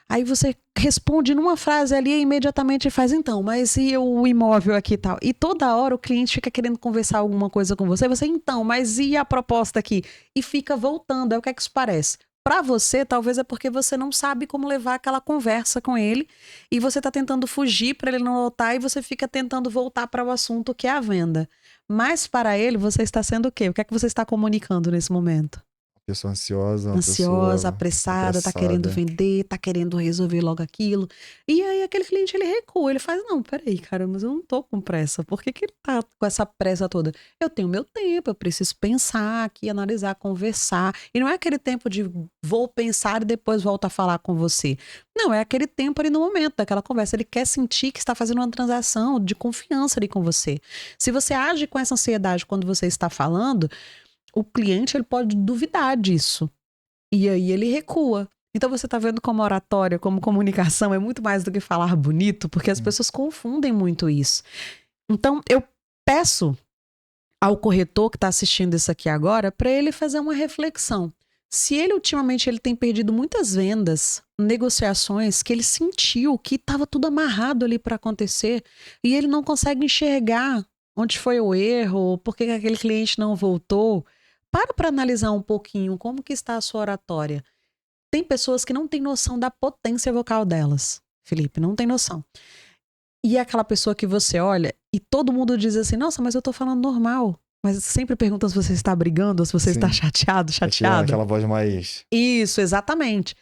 aí você responde numa frase ali e imediatamente faz, então, mas e o imóvel aqui e tal? E toda hora o cliente fica querendo conversar alguma coisa com você, você, então, mas e a proposta aqui? E fica voltando, é o que é que isso parece? Para você, talvez é porque você não sabe como levar aquela conversa com ele e você tá tentando fugir para ele não voltar e você fica tentando voltar para o assunto que é a venda. Mas para ele, você está sendo o quê? O que é que você está comunicando nesse momento? Pessoa ansiosa, uma Ansiosa, pessoa apressada, tá querendo vender, tá querendo resolver logo aquilo. E aí aquele cliente, ele recua, ele faz, não, peraí, cara, mas eu não tô com pressa. Por que que ele tá com essa pressa toda? Eu tenho meu tempo, eu preciso pensar aqui, analisar, conversar. E não é aquele tempo de vou pensar e depois volto a falar com você. Não, é aquele tempo ali no momento daquela conversa. Ele quer sentir que está fazendo uma transação de confiança ali com você. Se você age com essa ansiedade quando você está falando, o cliente ele pode duvidar disso. E aí ele recua. Então você tá vendo como oratória, como comunicação é muito mais do que falar bonito, porque as pessoas confundem muito isso. Então eu peço ao corretor que está assistindo isso aqui agora para ele fazer uma reflexão. Se ele ultimamente ele tem perdido muitas vendas, negociações que ele sentiu que estava tudo amarrado ali para acontecer e ele não consegue enxergar onde foi o erro, por que aquele cliente não voltou, para analisar um pouquinho como que está a sua oratória. Tem pessoas que não têm noção da potência vocal delas, Felipe, não tem noção. E é aquela pessoa que você olha e todo mundo diz assim, nossa, mas eu tô falando normal. Mas sempre pergunta se você está brigando ou se você está chateado, chateado. Aquela voz mais... Isso, exatamente.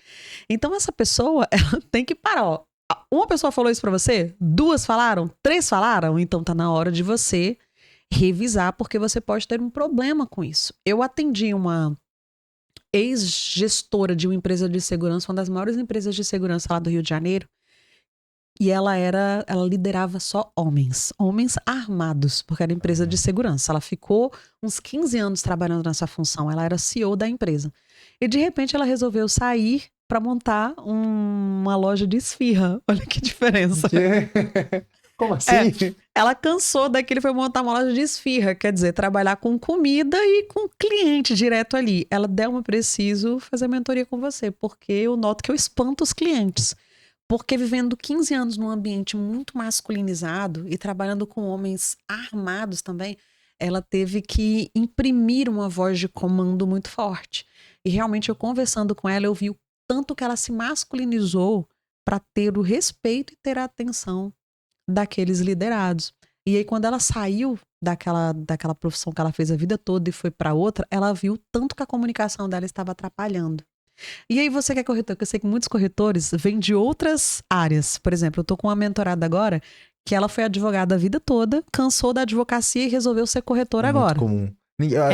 Então essa pessoa, ela tem que parar, ó. Uma pessoa falou isso pra você, 2 falaram, 3 falaram, então tá na hora de você revisar, porque você pode ter um problema com isso. Eu atendi uma ex-gestora de uma empresa de segurança, uma das maiores empresas de segurança lá do Rio de Janeiro, e ela liderava só homens armados, porque era empresa de segurança. Ela ficou uns 15 anos trabalhando nessa função, ela era CEO da empresa. E de repente ela resolveu sair para montar uma loja de esfirra. Olha que diferença. Como assim? Ela cansou daquilo e foi montar uma loja de esfirra, quer dizer, trabalhar com comida e com cliente direto ali. Ela, Delma, preciso fazer mentoria com você, porque eu noto que eu espanto os clientes. Porque vivendo 15 anos num ambiente muito masculinizado e trabalhando com homens armados também, ela teve que imprimir uma voz de comando muito forte. E realmente eu conversando com ela, eu vi o tanto que ela se masculinizou para ter o respeito e ter a atenção daqueles liderados. E aí quando ela saiu daquela profissão que ela fez a vida toda e foi para outra, ela viu tanto que a comunicação dela estava atrapalhando. E aí você que é corretor, que eu sei que muitos corretores vêm de outras áreas. Por exemplo, eu tô com uma mentorada agora que ela foi advogada a vida toda, cansou da advocacia e resolveu ser corretora agora. Muito comum.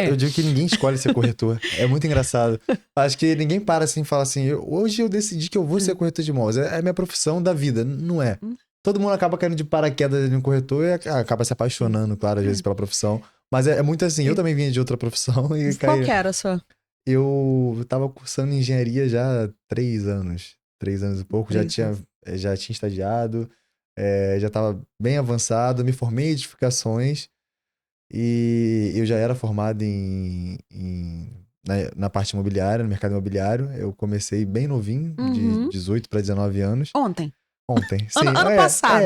Eu digo que ninguém escolhe ser corretor. É muito engraçado. Acho que ninguém para assim e fala assim, hoje eu decidi que eu vou ser corretor de imóveis. É a minha profissão da vida. Não é. Todo mundo acaba caindo de paraquedas de um corretor e acaba se apaixonando, claro, às vezes pela profissão. Mas é muito assim, eu também vinha de outra profissão e Qual que era a sua? Eu tava cursando engenharia já há 3 anos. 3 anos e pouco. Já tinha estagiado, já tava bem avançado, me formei em edificações e eu já era formado na parte imobiliária, no mercado imobiliário. Eu comecei bem novinho, de 18 para 19 anos. Ontem, Sim. ano passado.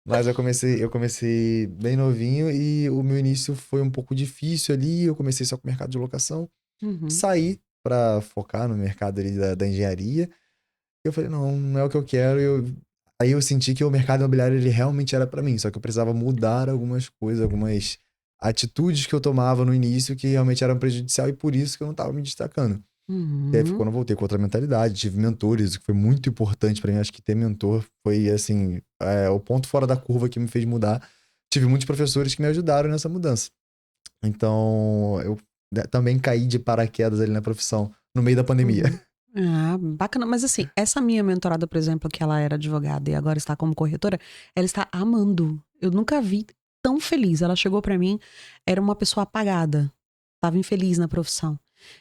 Mas eu comecei bem novinho e o meu início foi um pouco difícil ali. Eu comecei só com o mercado de locação. Saí para focar no mercado ali da engenharia. Eu falei, não é o que eu quero. Aí eu senti que o mercado imobiliário ele realmente era para mim. Só que eu precisava mudar algumas coisas, algumas atitudes que eu tomava no início que realmente eram prejudicial e por isso que eu não estava me destacando. E aí foi quando eu voltei com outra mentalidade, tive mentores, o que foi muito importante pra mim. Acho que ter mentor foi, assim, o ponto fora da curva que me fez mudar. Tive muitos professores que me ajudaram nessa mudança. Então, eu também caí de paraquedas ali na profissão, no meio da pandemia. Ah, bacana. Mas assim, essa minha mentorada, por exemplo, que ela era advogada e agora está como corretora, ela está amando. Eu nunca vi tão feliz. Ela chegou pra mim, era uma pessoa apagada, estava infeliz na profissão.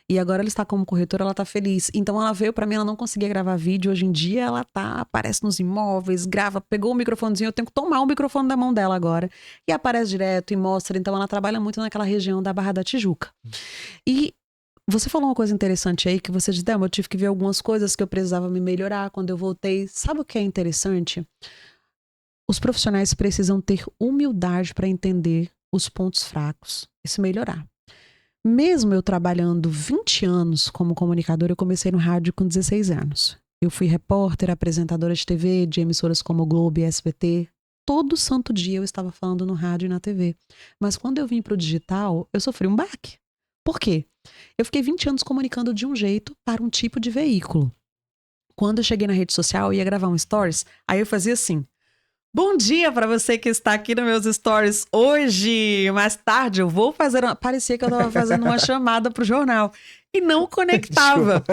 E agora ela está como corretora, ela tá feliz. Então ela veio pra mim, ela não conseguia gravar vídeo. Hoje em dia ela aparece nos imóveis, grava, pegou o microfonezinho, eu tenho que tomar o microfone da mão dela agora. E aparece direto e mostra. Então ela trabalha muito naquela região da Barra da Tijuca. E você falou uma coisa interessante aí, que você disse, eu tive que ver algumas coisas que eu precisava me melhorar quando eu voltei. Sabe o que é interessante? Os profissionais precisam ter humildade para entender os pontos fracos e se melhorar. Mesmo eu trabalhando 20 anos como comunicadora, eu comecei no rádio com 16 anos. Eu fui repórter, apresentadora de TV, de emissoras como o Globo e SBT. Todo santo dia eu estava falando no rádio e na TV. Mas quando eu vim para o digital, eu sofri um baque. Por quê? Eu fiquei 20 anos comunicando de um jeito para um tipo de veículo. Quando eu cheguei na rede social, eu ia gravar um stories, aí eu fazia assim: bom dia para você que está aqui nos meus stories hoje. Mais tarde eu vou fazer parecia que eu estava fazendo uma chamada pro jornal. E não conectava.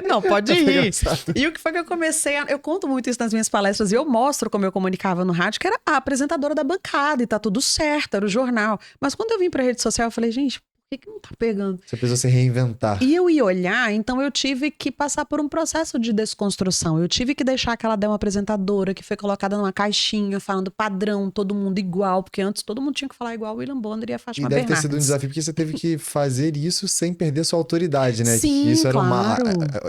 Não, pode ir. E o que foi que eu comecei eu conto muito isso nas minhas palestras e eu mostro como eu comunicava no rádio, que era a apresentadora da bancada e tá tudo certo, era o jornal. Mas quando eu vim pra rede social, eu falei, gente, por que não tá pegando? Você precisou se reinventar. E eu ia olhar, então eu tive que passar por um processo de desconstrução. Eu tive que deixar que ela deu uma apresentadora que foi colocada numa caixinha, falando padrão, todo mundo igual, porque antes todo mundo tinha que falar igual o William Bonner e a Fátima Bernardes. E deve ter sido um desafio, porque você teve que fazer isso sem perder sua autoridade, né? Sim, que isso era claro.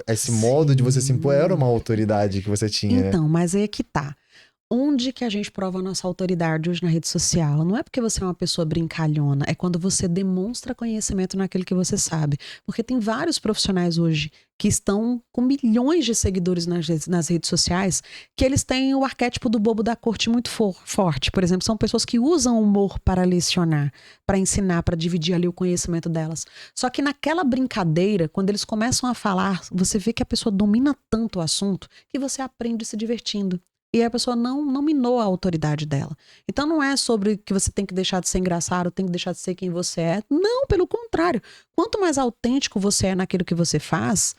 esse modo de você se impor era uma autoridade que você tinha, então, né? mas aí é que tá. Onde que a gente prova a nossa autoridade hoje na rede social? Não é porque você é uma pessoa brincalhona, é quando você demonstra conhecimento naquilo que você sabe. Porque tem vários profissionais hoje que estão com milhões de seguidores nas redes sociais, que eles têm o arquétipo do bobo da corte muito forte. Por exemplo, são pessoas que usam o humor para lecionar, para ensinar, para dividir ali o conhecimento delas. Só que naquela brincadeira, quando eles começam a falar, você vê que a pessoa domina tanto o assunto que você aprende se divertindo. E a pessoa não minou a autoridade dela. Então não é sobre que você tem que deixar de ser engraçado, tem que deixar de ser quem você é. Não, pelo contrário. Quanto mais autêntico você é naquilo que você faz,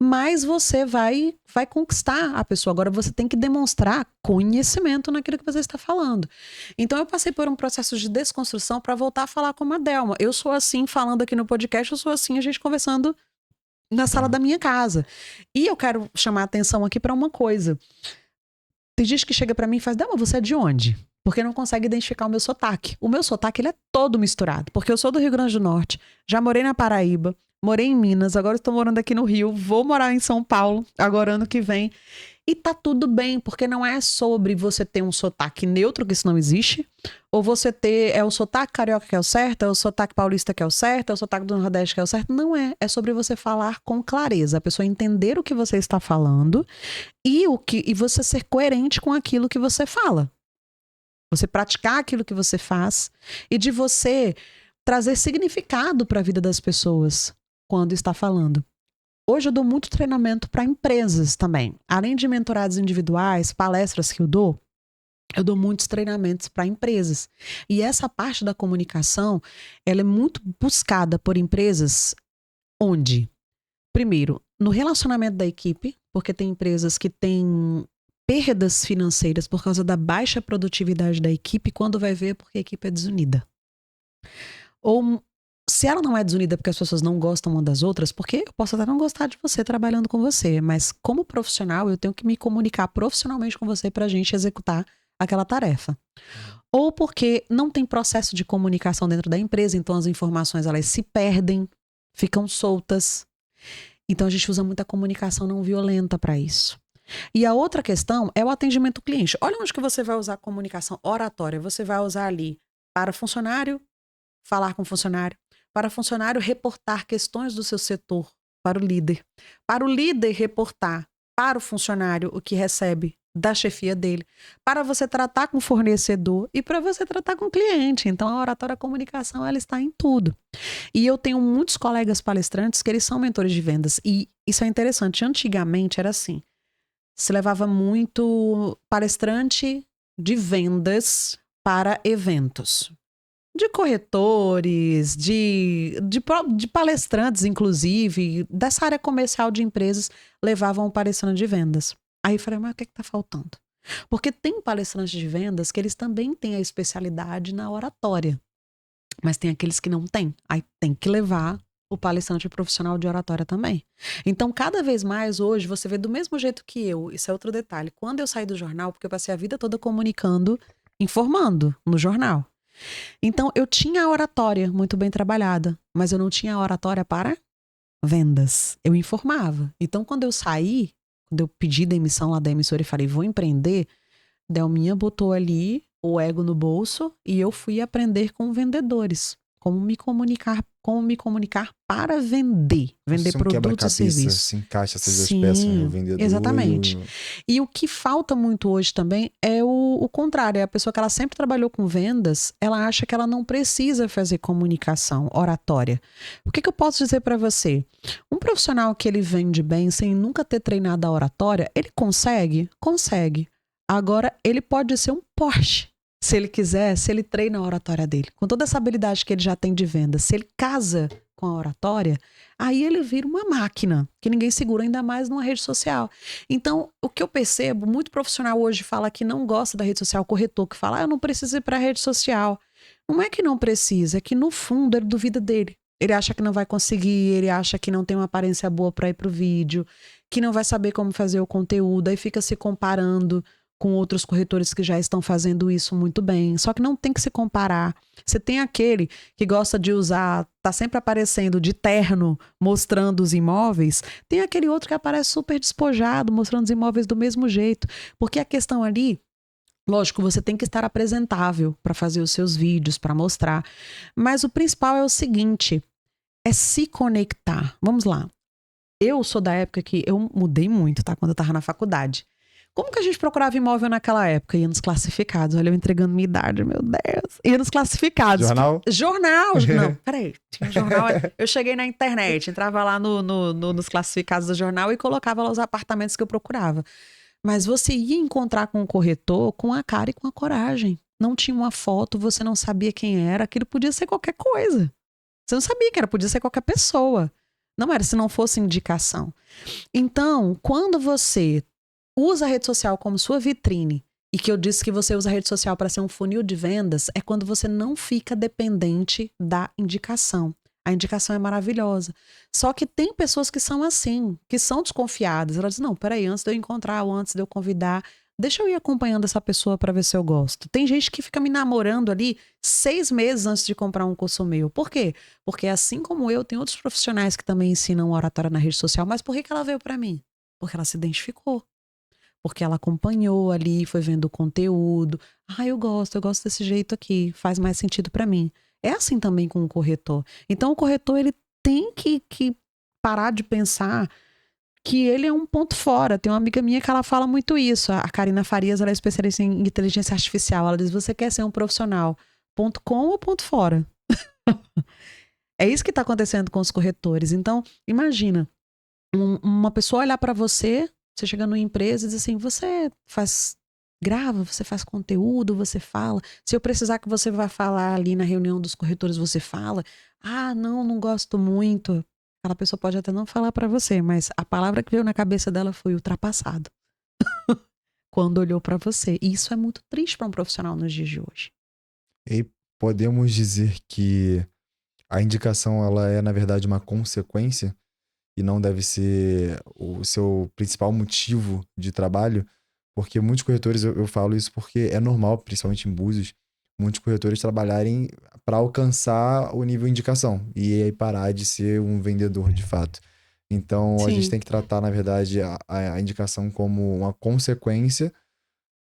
mais você vai conquistar a pessoa. Agora você tem que demonstrar conhecimento naquilo que você está falando. Então eu passei por um processo de desconstrução para voltar a falar como a Delma. Eu sou assim falando aqui no podcast, eu sou assim a gente conversando na sala da minha casa. E eu quero chamar a atenção aqui para uma coisa. Tem gente que chega pra mim e faz, Delma, você é de onde? Porque não consegue identificar o meu sotaque. O meu sotaque, ele é todo misturado. Porque eu sou do Rio Grande do Norte, já morei na Paraíba, morei em Minas, agora estou morando aqui no Rio, vou morar em São Paulo, agora ano que vem. E tá tudo bem, porque não é sobre você ter um sotaque neutro, que isso não existe, ou você ter, o sotaque carioca que é o certo, é o sotaque paulista que é o certo, é o sotaque do Nordeste que é o certo. Não é. É sobre você falar com clareza, a pessoa entender o que você está falando e você ser coerente com aquilo que você fala. Você praticar aquilo que você faz e de você trazer significado para a vida das pessoas quando está falando. Hoje eu dou muito treinamento para empresas também. Além de mentorados individuais, palestras que eu dou muitos treinamentos para empresas. E essa parte da comunicação, ela é muito buscada por empresas onde, primeiro, no relacionamento da equipe, porque tem empresas que têm perdas financeiras por causa da baixa produtividade da equipe, quando vai ver porque a equipe é desunida. Ou se ela não é desunida porque as pessoas não gostam uma das outras, porque eu posso até não gostar de você trabalhando com você, mas como profissional eu tenho que me comunicar profissionalmente com você pra gente executar aquela tarefa. Ou porque não tem processo de comunicação dentro da empresa, então as informações elas se perdem, ficam soltas. Então a gente usa muita comunicação não violenta para isso. E a outra questão é o atendimento ao cliente. Olha onde que você vai usar comunicação oratória. Você vai usar ali para funcionário, falar com o funcionário. Para funcionário, reportar questões do seu setor para o líder. Para o líder, reportar para o funcionário o que recebe da chefia dele. Para você tratar com o fornecedor e para você tratar com o cliente. Então, a oratória, a comunicação, ela está em tudo. E eu tenho muitos colegas palestrantes que eles são mentores de vendas. E isso é interessante. Antigamente era assim. Se levava muito palestrante de vendas para eventos. de corretores, de palestrantes, inclusive, dessa área comercial de empresas, levavam um palestrante de vendas. Aí eu falei, mas o que tá faltando? Porque tem palestrantes de vendas que eles também têm a especialidade na oratória, mas tem aqueles que não têm. Aí tem que levar o palestrante profissional de oratória também. Então, cada vez mais hoje, você vê do mesmo jeito que eu, isso é outro detalhe, quando eu saí do jornal, porque eu passei a vida toda comunicando, informando no jornal. Então, eu tinha a oratória muito bem trabalhada, mas eu não tinha a oratória para vendas. Eu informava. Então, quando eu saí, quando eu pedi demissão lá da emissora e falei, vou empreender, Delminha botou ali o ego no bolso e eu fui aprender com vendedores. Como me comunicar para vender produtos e serviços. Se encaixa essas duas peças, né? O vendedor. Exatamente. E o que falta muito hoje também é o contrário. É a pessoa que ela sempre trabalhou com vendas, ela acha que ela não precisa fazer comunicação, oratória. O que eu posso dizer para você? Um profissional que ele vende bem sem nunca ter treinado a oratória, ele consegue? Consegue. Agora, ele pode ser um Porsche. Se ele quiser, se ele treina a oratória dele, com toda essa habilidade que ele já tem de venda, se ele casa com a oratória, aí ele vira uma máquina, que ninguém segura, ainda mais numa rede social. Então, o que eu percebo, muito profissional hoje fala que não gosta da rede social, corretor que fala, eu não preciso ir para a rede social. Não é que não precisa, é que no fundo ele duvida dele. Ele acha que não vai conseguir, ele acha que não tem uma aparência boa para ir pro vídeo, que não vai saber como fazer o conteúdo, aí fica se comparando com outros corretores que já estão fazendo isso muito bem. Só que não tem que se comparar. Você tem aquele que gosta de usar, tá sempre aparecendo de terno, mostrando os imóveis. Tem aquele outro que aparece super despojado, mostrando os imóveis do mesmo jeito. Porque a questão ali, lógico, você tem que estar apresentável para fazer os seus vídeos, para mostrar. Mas o principal é o seguinte, é se conectar. Vamos lá. Eu sou da época que eu mudei muito, tá? Quando eu tava na faculdade. Como que a gente procurava imóvel naquela época? Ia nos classificados. Olha, eu entregando minha idade, meu Deus. Ia nos classificados. Jornal? Jornal. Não, peraí. Tinha um jornal. Eu cheguei na internet, entrava lá nos classificados do jornal e colocava lá os apartamentos que eu procurava. Mas você ia encontrar com o corretor com a cara e com a coragem. Não tinha uma foto, você não sabia quem era. Aquilo podia ser qualquer coisa. Você não sabia que era, podia ser qualquer pessoa. Não era se não fosse indicação. Então, quando você usa a rede social como sua vitrine, e que eu disse que você usa a rede social para ser um funil de vendas, é quando você não fica dependente da indicação. A indicação é maravilhosa. Só que tem pessoas que são assim, que são desconfiadas. Elas dizem, não, peraí, antes de eu encontrar ou antes de eu convidar, deixa eu ir acompanhando essa pessoa para ver se eu gosto. Tem gente que fica me namorando ali 6 meses antes de comprar um curso meu. Por quê? Porque assim como eu, tem outros profissionais que também ensinam oratória na rede social. Mas por que ela veio para mim? Porque ela se identificou. Porque ela acompanhou ali, foi vendo o conteúdo. Ah, eu gosto desse jeito aqui, faz mais sentido para mim. É assim também com o corretor. Então o corretor ele tem que parar de pensar que ele é um ponto fora. Tem uma amiga minha que ela fala muito isso. A Karina Farias, ela é especialista em inteligência artificial. Ela diz, você quer ser um profissional ponto com ou ponto fora? É isso que está acontecendo com os corretores. Então, imagina, uma pessoa olhar para você chega numa empresa e diz assim, você grava, você faz conteúdo, você fala. Se eu precisar que você vá falar ali na reunião dos corretores, você fala. Ah, não gosto muito. Aquela pessoa pode até não falar para você, mas a palavra que veio na cabeça dela foi ultrapassado. Quando olhou para você. E isso é muito triste para um profissional nos dias de hoje. E podemos dizer que a indicação ela é, na verdade, uma consequência e não deve ser o seu principal motivo de trabalho, porque muitos corretores, eu falo isso porque é normal, principalmente em Búzios, muitos corretores trabalharem para alcançar o nível indicação e aí parar de ser um vendedor de fato. Então, Sim. A gente tem que tratar, na verdade, a indicação como uma consequência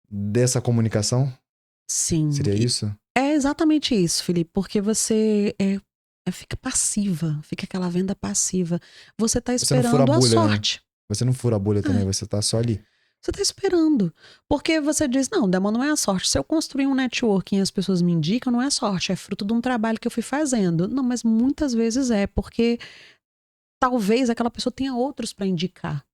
dessa comunicação? Sim. Seria isso? É exatamente isso, Felipe, porque você fica passiva, fica aquela venda passiva. Você tá esperando a sorte. Né? Você não fura a bolha também, você tá só ali. Você tá esperando. Porque você diz, não, Delma, não é a sorte. Se eu construir um networking e as pessoas me indicam, não é sorte, é fruto de um trabalho que eu fui fazendo. Não, mas muitas vezes é, porque talvez aquela pessoa tenha outros para indicar.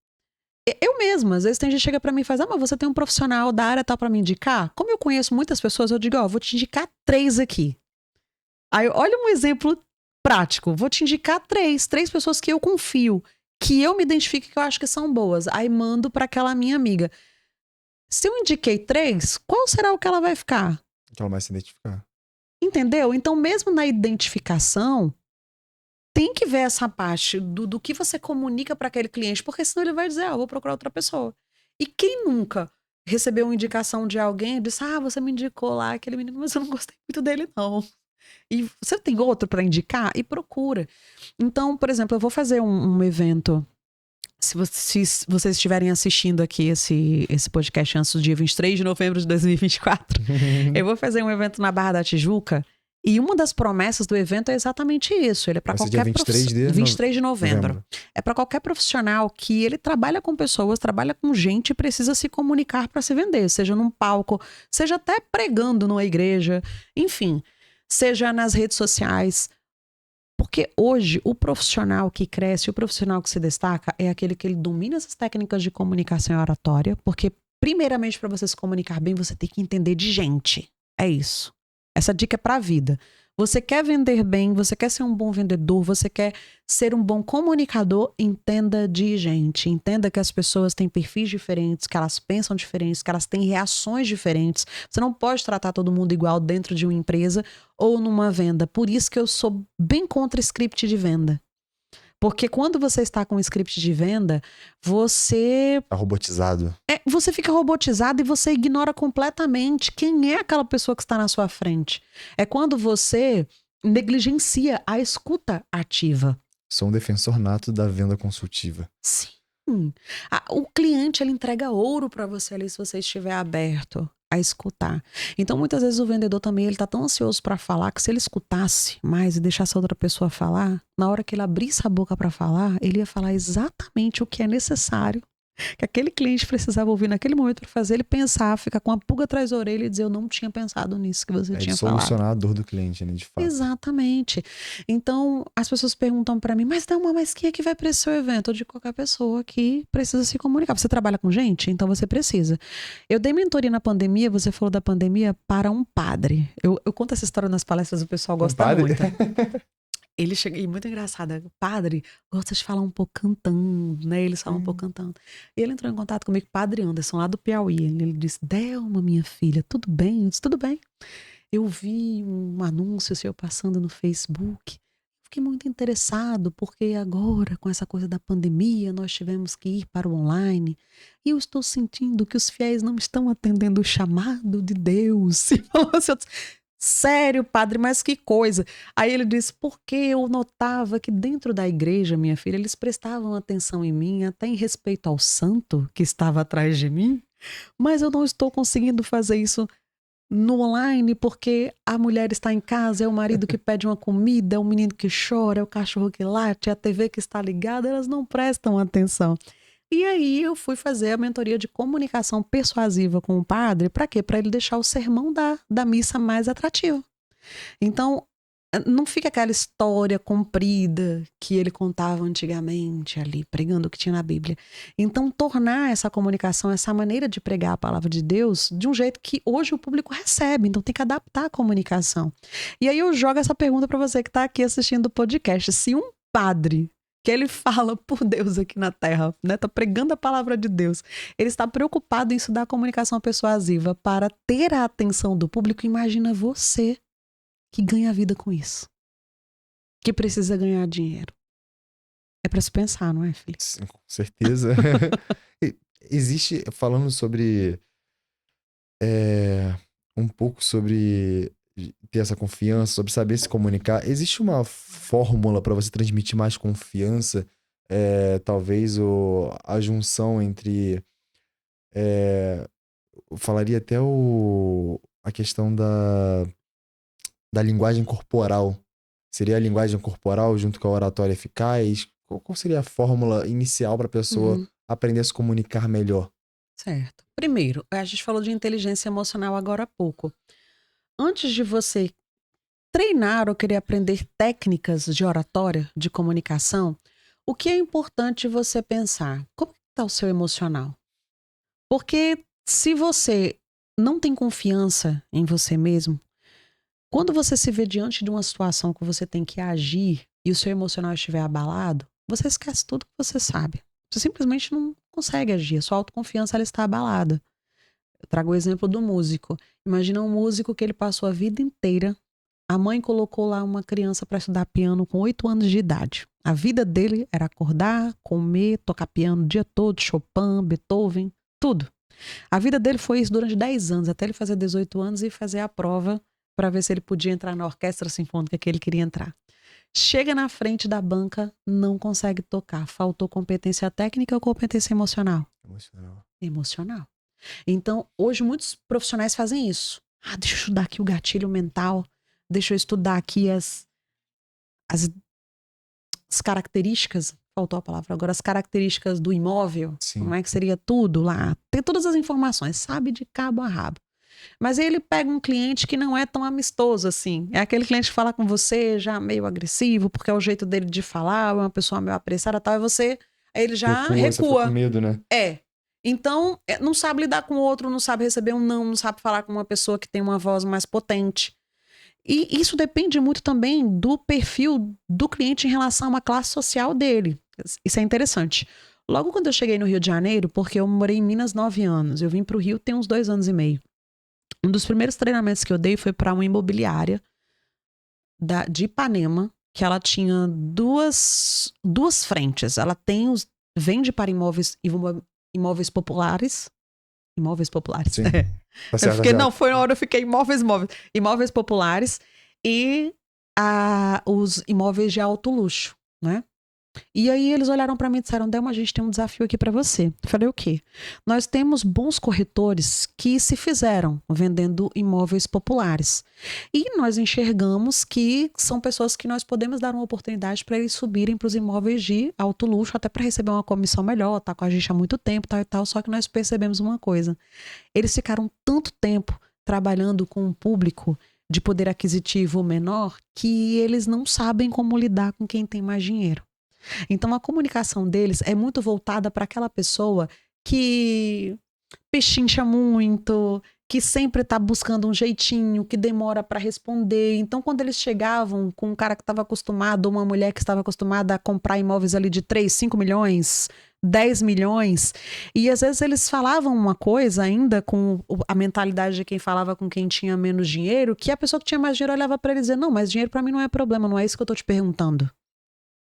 Eu mesma, às vezes tem gente que chega para mim e faz, mas você tem um profissional da área tal para me indicar? Como eu conheço muitas pessoas, eu digo, vou te indicar 3 aqui. Aí, olha um exemplo prático. Vou te indicar três pessoas que eu confio, que eu me identifico, que eu acho que são boas. Aí mando para aquela minha amiga. Se eu indiquei 3, qual será o que ela vai ficar? Que ela vai se identificar. Entendeu? Então, mesmo na identificação, tem que ver essa parte do que você comunica para aquele cliente, porque senão ele vai dizer, eu vou procurar outra pessoa. E quem nunca recebeu uma indicação de alguém e disse, você me indicou lá aquele menino, mas eu não gostei muito dele, não. E você tem outro para indicar? E procura. Então, por exemplo, eu vou fazer um evento. Se vocês estiverem assistindo aqui esse podcast antes do dia 23 de novembro de 2024, eu vou fazer um evento na Barra da Tijuca. E uma das promessas do evento é exatamente isso. Ele é para qualquer 23 de novembro. É para qualquer profissional que ele trabalha com pessoas, trabalha com gente e precisa se comunicar para se vender, seja num palco, seja até pregando numa igreja, enfim, seja nas redes sociais. Porque hoje o profissional que cresce, o profissional que se destaca é aquele que ele domina essas técnicas de comunicação e oratória, porque primeiramente para você se comunicar bem, você tem que entender de gente. É isso. Essa dica é para a vida. Você quer vender bem, você quer ser um bom vendedor, você quer ser um bom comunicador, entenda de gente. Entenda que as pessoas têm perfis diferentes, que elas pensam diferentes, que elas têm reações diferentes. Você não pode tratar todo mundo igual dentro de uma empresa ou numa venda. Por isso que eu sou bem contra script de venda. Porque quando você está com um script de venda, você... Tá robotizado. Você fica robotizado e você ignora completamente quem é aquela pessoa que está na sua frente. É quando você negligencia a escuta ativa. Sou um defensor nato da venda consultiva. Sim. O cliente, ele entrega ouro para você ali se você estiver aberto a escutar. Então, muitas vezes o vendedor também, ele tá tão ansioso para falar que se ele escutasse mais e deixasse a outra pessoa falar, na hora que ele abrisse a boca para falar, ele ia falar exatamente o que é necessário, que aquele cliente precisava ouvir naquele momento para fazer ele pensar, ficar com uma pulga atrás da orelha e dizer, eu não tinha pensado nisso que você tinha falado. Solucionar a dor do cliente, né, de fato. Exatamente. Então, as pessoas perguntam para mim, mas quem é que vai para esse seu evento? Ou de qualquer pessoa que precisa se comunicar. Você trabalha com gente? Então você precisa. Eu dei mentoria na pandemia, você falou da pandemia, para um padre. Eu conto essa história nas palestras, o pessoal gosta muito. Ele chega, e muito engraçado, o padre gosta de falar um pouco cantando, né? Eles falam um pouco cantando. E ele entrou em contato comigo, Padre Anderson, lá do Piauí. Ele disse, Delma, minha filha, tudo bem? Eu disse, tudo bem. Eu vi um anúncio seu passando no Facebook. Fiquei muito interessado, porque agora, com essa coisa da pandemia, nós tivemos que ir para o online. E eu estou sentindo que os fiéis não estão atendendo o chamado de Deus. E falou assim, sério, padre, mas que coisa. Aí ele disse, porque eu notava que dentro da igreja, minha filha, eles prestavam atenção em mim, até em respeito ao santo que estava atrás de mim, mas eu não estou conseguindo fazer isso no online, porque a mulher está em casa, é o marido que pede uma comida, é o menino que chora, é o cachorro que late, é a TV que está ligada, elas não prestam atenção. E aí eu fui fazer a mentoria de comunicação persuasiva com o padre. Para quê? Para ele deixar o sermão da missa mais atrativo. Então, não fica aquela história comprida que ele contava antigamente ali, pregando o que tinha na Bíblia. Então, tornar essa comunicação, essa maneira de pregar a palavra de Deus, de um jeito que hoje o público recebe. Então, tem que adaptar a comunicação. E aí eu jogo essa pergunta para você que está aqui assistindo o podcast. Se um padre que ele fala por Deus aqui na Terra, né? Tá pregando a palavra de Deus. Ele está preocupado em estudar comunicação persuasiva para ter a atenção do público. Imagina você que ganha vida com isso. Que precisa ganhar dinheiro. É para se pensar, não é, Felipe? Sim, com certeza. Existe, falando sobre um pouco sobre ter essa confiança, sobre saber se comunicar, existe uma fórmula para você transmitir mais confiança? Talvez a junção entre... eu falaria até a questão da linguagem corporal. Seria a linguagem corporal junto com a oratória eficaz? Qual seria a fórmula inicial para a pessoa aprender a se comunicar melhor? Certo. Primeiro, a gente falou de inteligência emocional agora há pouco. Antes de você treinar ou querer aprender técnicas de oratória, de comunicação, o que é importante você pensar? Como está o seu emocional? Porque se você não tem confiança em você mesmo, Quando você se vê diante de uma situação que você tem que agir e o seu emocional estiver abalado, você esquece tudo que você sabe. Você simplesmente não consegue agir. A sua autoconfiança ela está abalada. Eu trago o exemplo do músico. Imagina um músico que ele passou a vida inteira. A mãe colocou lá uma criança para estudar piano com 8 anos de idade. A vida dele era acordar, comer, tocar piano o dia todo, Chopin, Beethoven, tudo. A vida dele foi isso durante 10 anos, até ele fazer 18 anos e fazer a prova para ver se ele podia entrar na orquestra sinfônica que ele queria entrar. Chega na frente da banca, não consegue tocar. Faltou competência técnica ou competência emocional? Emocional. Então, hoje muitos profissionais fazem isso. Deixa eu estudar aqui o gatilho mental, deixa eu estudar aqui as características, faltou a palavra agora, as características do imóvel, Sim. Como é que seria tudo lá, tem todas as informações, sabe de cabo a rabo. Mas aí ele pega um cliente que não é tão amistoso assim, é aquele cliente que fala com você já meio agressivo, porque é o jeito dele de falar, é uma pessoa meio apressada e tal, aí ele já recua. Você fica com medo, né? Então, não sabe lidar com o outro, não sabe receber um não sabe falar com uma pessoa que tem uma voz mais potente. E isso depende muito também do perfil do cliente em relação a uma classe social dele. Isso é interessante. Logo quando eu cheguei no Rio de Janeiro, porque eu morei em Minas 9 anos, eu vim para o Rio tem uns 2 anos e meio. Um dos primeiros treinamentos que eu dei foi para uma imobiliária de Ipanema, que ela tinha duas frentes. Ela vende para imóveis populares. Imóveis populares. Sim. Tá certo, Não, foi na hora eu fiquei imóveis populares e os imóveis de alto luxo, né? E aí eles olharam para mim e disseram, Delma, a gente tem um desafio aqui para você. Eu falei, o quê? Nós temos bons corretores que se fizeram vendendo imóveis populares. E nós enxergamos que são pessoas que nós podemos dar uma oportunidade para eles subirem para os imóveis de alto luxo, até para receber uma comissão melhor, tá com a gente há muito tempo, tal e tal. Só que nós percebemos uma coisa. Eles ficaram tanto tempo trabalhando com um público de poder aquisitivo menor que eles não sabem como lidar com quem tem mais dinheiro. Então a comunicação deles é muito voltada para aquela pessoa que pechincha muito, que sempre está buscando um jeitinho, que demora para responder. Então quando eles chegavam com um cara que estava acostumado, ou uma mulher que estava acostumada a comprar imóveis ali de 3, 5 milhões, 10 milhões, e às vezes eles falavam uma coisa ainda com a mentalidade de quem falava com quem tinha menos dinheiro, que a pessoa que tinha mais dinheiro olhava para ele e dizia, não, mas dinheiro para mim não é problema, não é isso que eu tô te perguntando.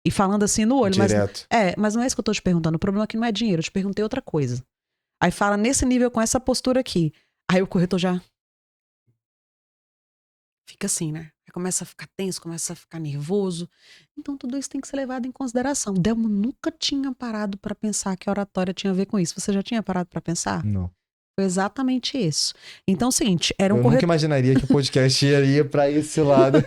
E falando assim no olho. Direto. Mas não é isso que eu tô te perguntando. O problema aqui não é dinheiro, eu te perguntei outra coisa. Aí fala nesse nível com essa postura aqui. Aí o corretor já fica assim, né? Aí começa a ficar tenso, começa a ficar nervoso. Então tudo isso tem que ser levado em consideração. Delmo nunca tinha parado para pensar que a oratória tinha a ver com isso. Você já tinha parado para pensar? Não. Foi exatamente isso. Então é o seguinte, Eu nunca imaginaria que o podcast ia para esse lado.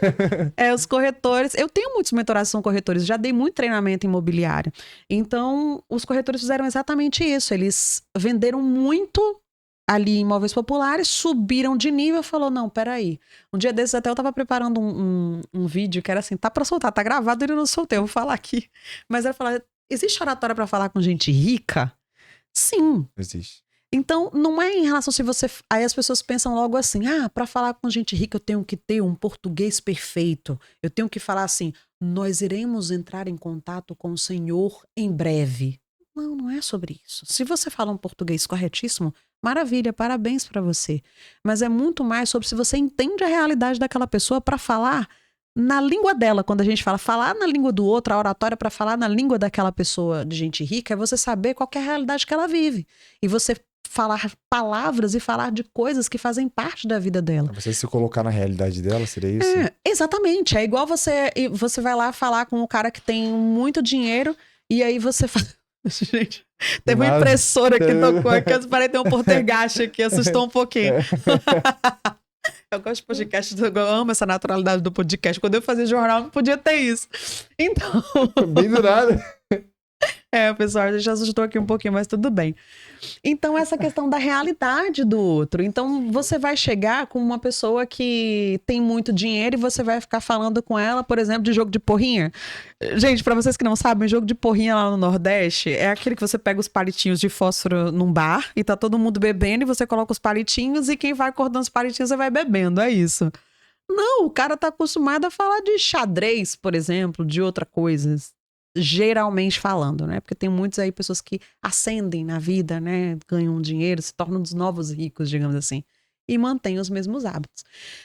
Os corretores... Eu tenho muitos mentorados que são corretores, já dei muito treinamento imobiliário. Então, os corretores fizeram exatamente isso. Eles venderam muito ali imóveis populares, subiram de nível e falou, não, peraí. Um dia desses até eu tava preparando um vídeo que era assim, tá para soltar, tá gravado, ele não soltei, eu vou falar aqui. Mas era falar, existe oratória para falar com gente rica? Sim. Existe. Então, não é em relação se você... Aí as pessoas pensam logo assim, para falar com gente rica eu tenho que ter um português perfeito. Eu tenho que falar assim, nós iremos entrar em contato com o senhor em breve. Não, não é sobre isso. Se você fala um português corretíssimo, maravilha, parabéns para você. Mas é muito mais sobre se você entende a realidade daquela pessoa para falar na língua dela. Quando a gente falar na língua do outro, a oratória para falar na língua daquela pessoa de gente rica é você saber qual que é a realidade que ela vive. E você falar palavras e falar de coisas que fazem parte da vida dela. Você se colocar na realidade dela, seria isso? Exatamente. É igual você vai lá falar com o cara que tem muito dinheiro e aí você fala... Gente, teve uma impressora que tocou aqui, eu parei ter um poltergeist aqui, assustou um pouquinho. Eu gosto de podcast, eu amo essa naturalidade do podcast. Quando eu fazia jornal, não podia ter isso. Então... Bem do nada. Pessoal, a gente já assustou aqui um pouquinho, mas tudo bem. Então, essa questão da realidade do outro. Então, você vai chegar com uma pessoa que tem muito dinheiro e você vai ficar falando com ela, por exemplo, de jogo de porrinha. Gente, pra vocês que não sabem, jogo de porrinha lá no Nordeste é aquele que você pega os palitinhos de fósforo num bar e tá todo mundo bebendo e você coloca os palitinhos e quem vai acordando os palitinhos você vai bebendo, é isso. Não, o cara tá acostumado a falar de xadrez, por exemplo, de outra coisa. Geralmente falando, né? Porque tem muitas aí pessoas que ascendem na vida, né? Ganham dinheiro, se tornam dos novos ricos, digamos assim. E mantêm os mesmos hábitos.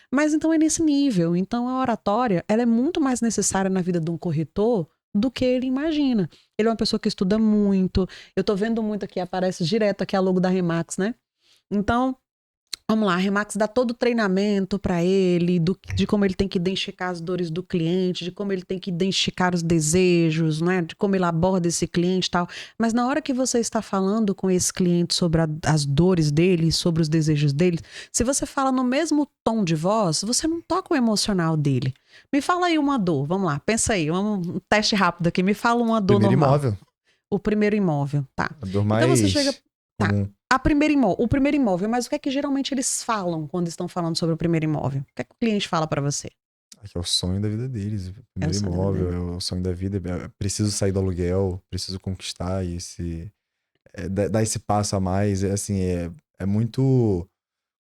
Mas então é nesse nível. Então a oratória, ela é muito mais necessária na vida de um corretor do que ele imagina. Ele é uma pessoa que estuda muito. Eu tô vendo muito aqui, aparece direto aqui a logo da Remax, né? Então, vamos lá, a Remax dá todo o treinamento para ele, de como ele tem que identificar as dores do cliente, de como ele tem que identificar os desejos, né? De como ele aborda esse cliente e tal. Mas na hora que você está falando com esse cliente sobre as dores dele, sobre os desejos dele, se você fala no mesmo tom de voz, você não toca o emocional dele. Me fala aí uma dor, vamos lá, pensa aí, um teste rápido aqui, me fala uma dor Primeiro normal. imóvel. O primeiro imóvel, tá. A dor mais então você chega... Tá. comum. O primeiro imóvel, mas o que é que geralmente eles falam quando estão falando sobre o primeiro imóvel? O que é que o cliente fala para você? É o sonho da vida deles. O primeiro sonho da imóvel, vida. é o sonho da vida. Preciso sair do aluguel, preciso conquistar dar esse passo a mais. Assim, é muito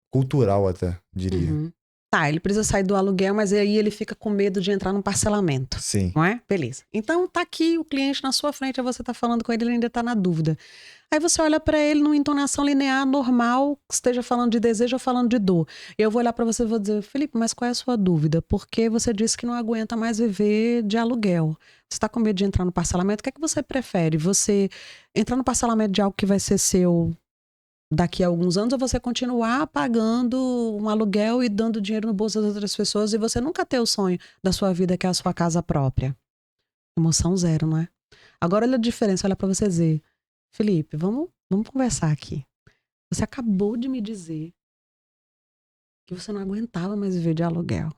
cultural até, diria. Uhum. Tá, ele precisa sair do aluguel, mas aí ele fica com medo de entrar num parcelamento. Sim. Não é? Beleza. Então tá aqui o cliente na sua frente, aí você tá falando com ele, ele ainda tá na dúvida. Aí você olha pra ele numa entonação linear, normal, esteja falando de desejo ou falando de dor. Eu vou olhar pra você e vou dizer, Felipe, mas qual é a sua dúvida? Porque você disse que não aguenta mais viver de aluguel. Você tá com medo de entrar no parcelamento? O que é que você prefere? Você entrar no parcelamento de algo que vai ser seu daqui a alguns anos, ou você continuar pagando um aluguel e dando dinheiro no bolso das outras pessoas e você nunca ter o sonho da sua vida, que é a sua casa própria? Emoção zero, não é? Agora olha a diferença, olha pra você dizer, Felipe, vamos conversar aqui. Você acabou de me dizer que você não aguentava mais viver de aluguel.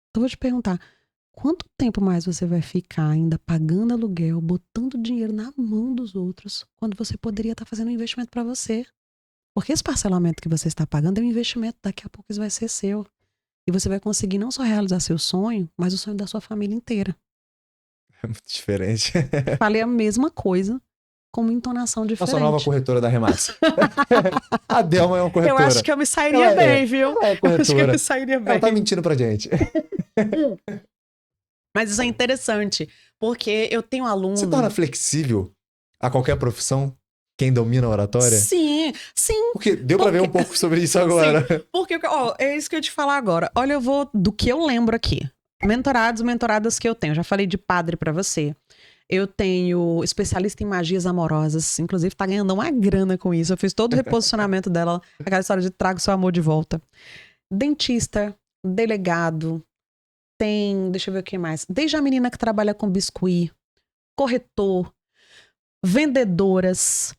Então eu vou te perguntar, quanto tempo mais você vai ficar ainda pagando aluguel, botando dinheiro na mão dos outros, quando você poderia estar fazendo um investimento para você? Porque esse parcelamento que você está pagando é um investimento, daqui a pouco isso vai ser seu. E você vai conseguir não só realizar seu sonho, mas o sonho da sua família inteira. É muito diferente. Falei a mesma coisa, com uma entonação diferente. Nossa nova corretora da Remax. A Delma é uma corretora. Eu acho que eu me sairia bem, viu? Ela é corretora. Eu acho que eu me sairia bem. Ela tá mentindo pra gente. Mas isso é interessante, porque eu tenho aluno... Você torna flexível a qualquer profissão quem domina a oratória? Sim. Porque deu pra ver um pouco sobre isso agora. Sim, porque, ó, é isso que eu ia te falar agora. Olha, eu vou do que eu lembro aqui. Mentoradas que eu tenho. Já falei de padre pra você. Eu tenho especialista em magias amorosas. Inclusive, tá ganhando uma grana com isso. Eu fiz todo o reposicionamento dela. Aquela história de trago seu amor de volta. Dentista, delegado. Tem, deixa eu ver o que mais. Desde a menina que trabalha com biscuit, corretor, vendedoras,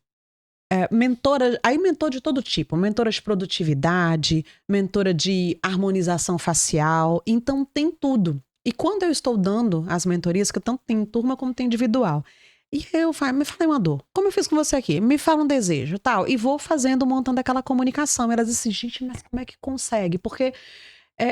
mentora, aí mentor de todo tipo, mentora de produtividade, mentora de harmonização facial, então tem tudo. E quando eu estou dando as mentorias, que tanto tem em turma como tem individual, e eu falo, me fala uma dor, como eu fiz com você aqui, me fala um desejo, tal, e vou fazendo, montando aquela comunicação. Elas dizem, gente, mas como é que consegue? Porque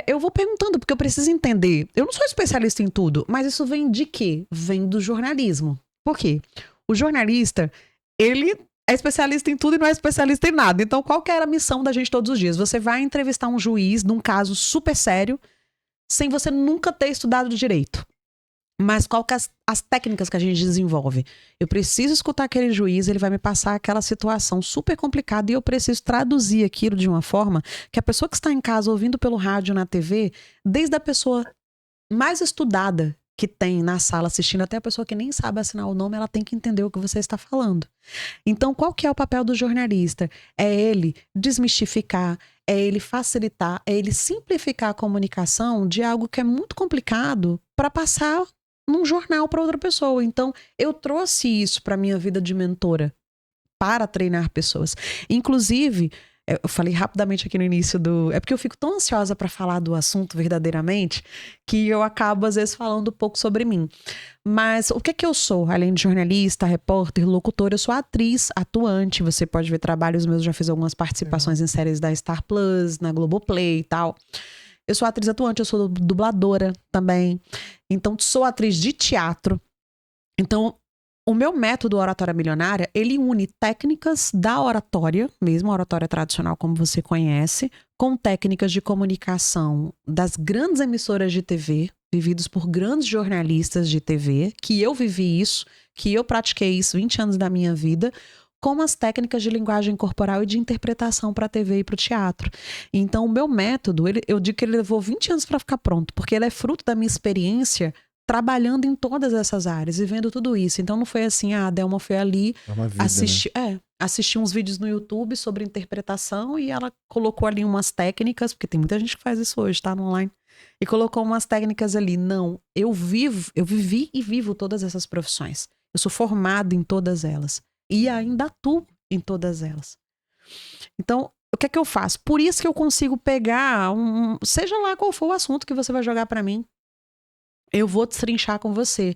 eu vou perguntando, porque eu preciso entender. Eu não sou especialista em tudo, mas isso vem de quê? Vem do jornalismo. Por quê? O jornalista, ele é especialista em tudo e não é especialista em nada. Então, qual que era a missão da gente todos os dias? Você vai entrevistar um juiz num caso super sério, sem você nunca ter estudado direito. Mas qual que as técnicas que a gente desenvolve? Eu preciso escutar aquele juiz, ele vai me passar aquela situação super complicada e eu preciso traduzir aquilo de uma forma que a pessoa que está em casa ouvindo pelo rádio, na TV, desde a pessoa mais estudada que tem na sala assistindo, até a pessoa que nem sabe assinar o nome, ela tem que entender o que você está falando. Então, qual que é o papel do jornalista? É ele desmistificar, é ele facilitar, é ele simplificar a comunicação de algo que é muito complicado para passar num jornal para outra pessoa. Então, eu trouxe isso para minha vida de mentora, para treinar pessoas. Inclusive, eu falei rapidamente aqui no início é porque eu fico tão ansiosa para falar do assunto verdadeiramente que eu acabo, às vezes, falando um pouco sobre mim. Mas o que é que eu sou? Além de jornalista, repórter, locutora, eu sou atriz atuante. Você pode ver trabalhos meus, já fiz algumas participações em séries da Star Plus, na Globoplay e tal. Eu sou atriz atuante, eu sou dubladora também. Então, sou atriz de teatro. Então, o meu método Oratória Milionária, ele une técnicas da oratória, mesmo a oratória tradicional como você conhece, com técnicas de comunicação das grandes emissoras de TV, vividos por grandes jornalistas de TV, que eu vivi isso, que eu pratiquei isso 20 anos da minha vida, com as técnicas de linguagem corporal e de interpretação para a TV e para o teatro. Então, o meu método, eu digo que ele levou 20 anos para ficar pronto, porque ele é fruto da minha experiência trabalhando em todas essas áreas e vendo tudo isso. Então, não foi assim, a Delma foi ali, assistiu uns vídeos no YouTube sobre interpretação e ela colocou ali umas técnicas, porque tem muita gente que faz isso hoje, tá? No online. E colocou umas técnicas ali. Não, eu vivi e vivo todas essas profissões. Eu sou formado em todas elas. E ainda atuo em todas elas. Então, o que é que eu faço? Por isso que eu consigo pegar seja lá qual for o assunto que você vai jogar para mim, eu vou destrinchar com você.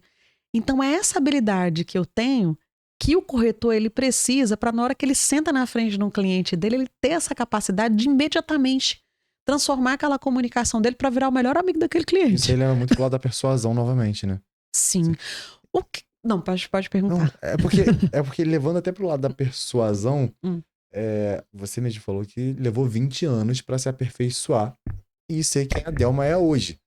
Então, é essa habilidade que eu tenho que o corretor ele precisa para na hora que ele senta na frente de um cliente dele, ele ter essa capacidade de imediatamente transformar aquela comunicação dele para virar o melhor amigo daquele cliente. Isso aí leva muito pro lado da persuasão novamente, né? Sim. Não, pode perguntar. Não, é porque levando até pro lado da persuasão, você mesmo falou que levou 20 anos para se aperfeiçoar e ser quem a Delma é hoje.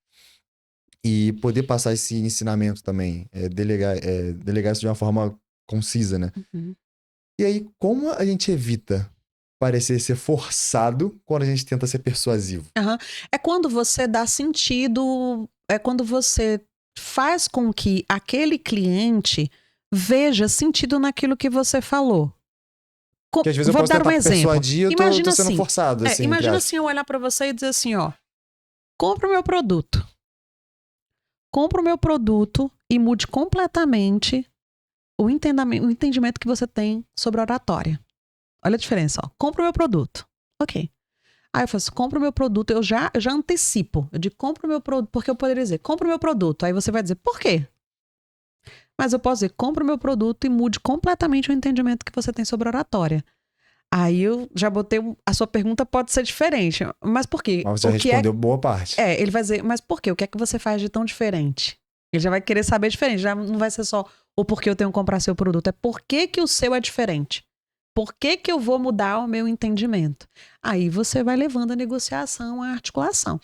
E poder passar esse ensinamento também, delegar isso de uma forma concisa, né? Uhum. E aí, como a gente evita parecer ser forçado quando a gente tenta ser persuasivo? Uhum. É quando você dá sentido, é quando você faz com que aquele cliente veja sentido naquilo que você falou. Porque às vezes eu posso tentar persuadir, eu tô sendo assim, forçado. Assim, imagina assim, eu olhar para você e dizer assim, ó, compra o meu produto. Compra o meu produto e mude completamente o entendimento que você tem sobre oratória. Olha a diferença, ó. Compra o meu produto. Ok. Aí eu faço, compra o meu produto, eu já antecipo. Eu digo, compra o meu produto, porque eu poderia dizer, compra o meu produto. Aí você vai dizer, por quê? Mas eu posso dizer, compra o meu produto e mude completamente o entendimento que você tem sobre oratória. Aí eu já botei, a sua pergunta pode ser diferente, mas por quê? Mas você já respondeu boa parte. Ele vai dizer, mas por quê? O que é que você faz de tão diferente? Ele já vai querer saber diferente, já não vai ser só o porquê eu tenho que comprar seu produto, é por que que o seu é diferente. Por que que eu vou mudar o meu entendimento? Aí você vai levando a negociação, a articulação.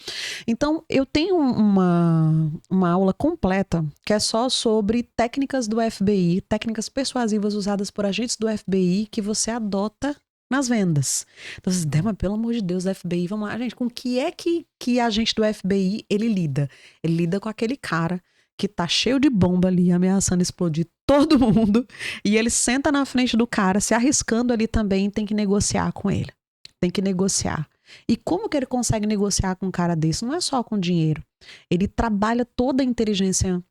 Então, eu tenho uma aula completa que é só sobre técnicas do FBI, técnicas persuasivas usadas por agentes do FBI que você adota nas vendas. Então, vocês, mas pelo amor de Deus, FBI, vamos lá. Gente, com que é que agente do FBI ele lida? Ele lida com aquele cara que tá cheio de bomba ali, ameaçando explodir todo mundo, e ele senta na frente do cara, se arriscando ali também, tem que negociar com ele. Tem que negociar. E como que ele consegue negociar com um cara desse? Não é só com dinheiro. Ele trabalha toda a inteligência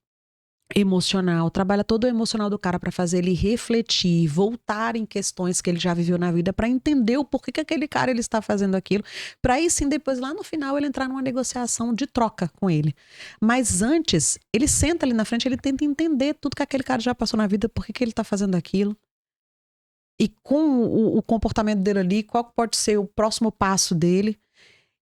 emocional, trabalha todo o emocional do cara para fazer ele refletir, voltar em questões que ele já viveu na vida para entender o porquê que aquele cara ele está fazendo aquilo, para aí sim depois lá no final ele entrar numa negociação de troca com ele. Mas antes, ele senta ali na frente, ele tenta entender tudo que aquele cara já passou na vida, por que ele está fazendo aquilo. E com o comportamento dele ali, qual pode ser o próximo passo dele.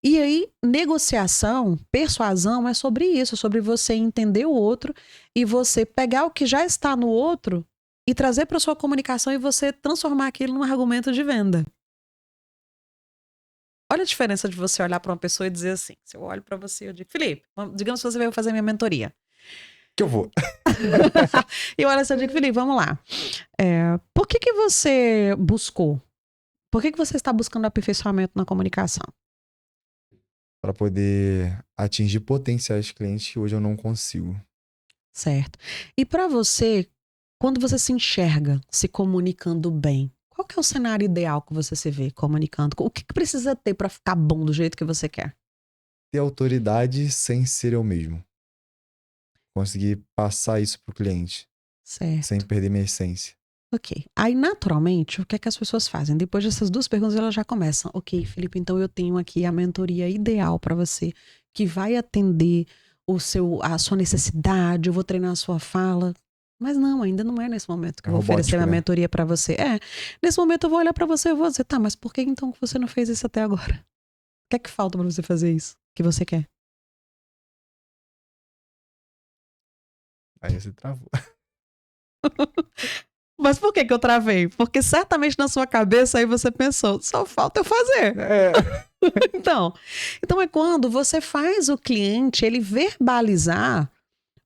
E aí, negociação, persuasão é sobre isso, é sobre você entender o outro e você pegar o que já está no outro e trazer para sua comunicação e você transformar aquilo num argumento de venda. Olha a diferença de você olhar para uma pessoa e dizer assim, se eu olho para você e eu digo, Felipe, digamos que você veio fazer minha mentoria. Que eu vou. E olha assim, eu digo, Felipe, vamos lá. Por que você buscou? Por que você está buscando aperfeiçoamento na comunicação? Para poder atingir potenciais clientes que hoje eu não consigo. Certo. E para você, quando você se enxerga se comunicando bem, qual que é o cenário ideal que você se vê comunicando? O que precisa ter para ficar bom do jeito que você quer? Ter autoridade sem ser eu mesmo. Conseguir passar isso pro cliente. Certo. Sem perder minha essência. Ok. Aí, naturalmente, o que é que as pessoas fazem? Depois dessas duas perguntas, elas já começam. Ok, Felipe, então eu tenho aqui a mentoria ideal para você, que vai atender a sua necessidade, eu vou treinar a sua fala. Mas não, ainda não é nesse momento que eu vou oferecer a mentoria para você. Nesse momento eu vou olhar para você e vou dizer, tá, mas por que então que você não fez isso até agora? O que é que falta para você fazer isso que você quer? Aí você travou. Mas por que eu travei? Porque certamente na sua cabeça aí você pensou, só falta eu fazer. Então é quando você faz o cliente ele verbalizar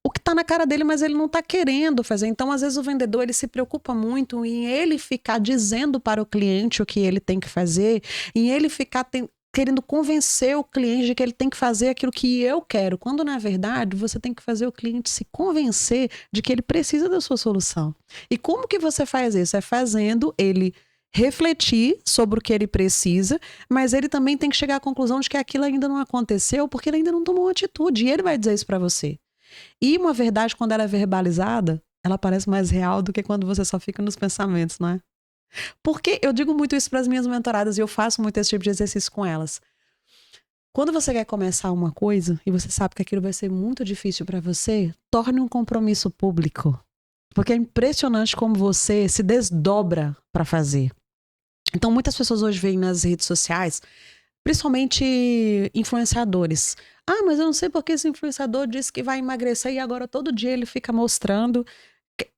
o que tá na cara dele, mas ele não tá querendo fazer. Então, às vezes, o vendedor, ele se preocupa muito em ele ficar dizendo para o cliente o que ele tem que fazer, em ele ficar querendo convencer o cliente de que ele tem que fazer aquilo que eu quero, quando, na verdade, você tem que fazer o cliente se convencer de que ele precisa da sua solução. E como que você faz isso? É fazendo ele refletir sobre o que ele precisa, mas ele também tem que chegar à conclusão de que aquilo ainda não aconteceu, porque ele ainda não tomou atitude, e ele vai dizer isso para você. E uma verdade, quando ela é verbalizada, ela parece mais real do que quando você só fica nos pensamentos, não é? Porque eu digo muito isso para as minhas mentoradas e eu faço muito esse tipo de exercício com elas. Quando você quer começar uma coisa e você sabe que aquilo vai ser muito difícil para você, torne um compromisso público. Porque é impressionante como você se desdobra para fazer. Então, muitas pessoas hoje veem nas redes sociais, principalmente influenciadores. Ah, mas eu não sei porque esse influenciador disse que vai emagrecer e agora todo dia ele fica mostrando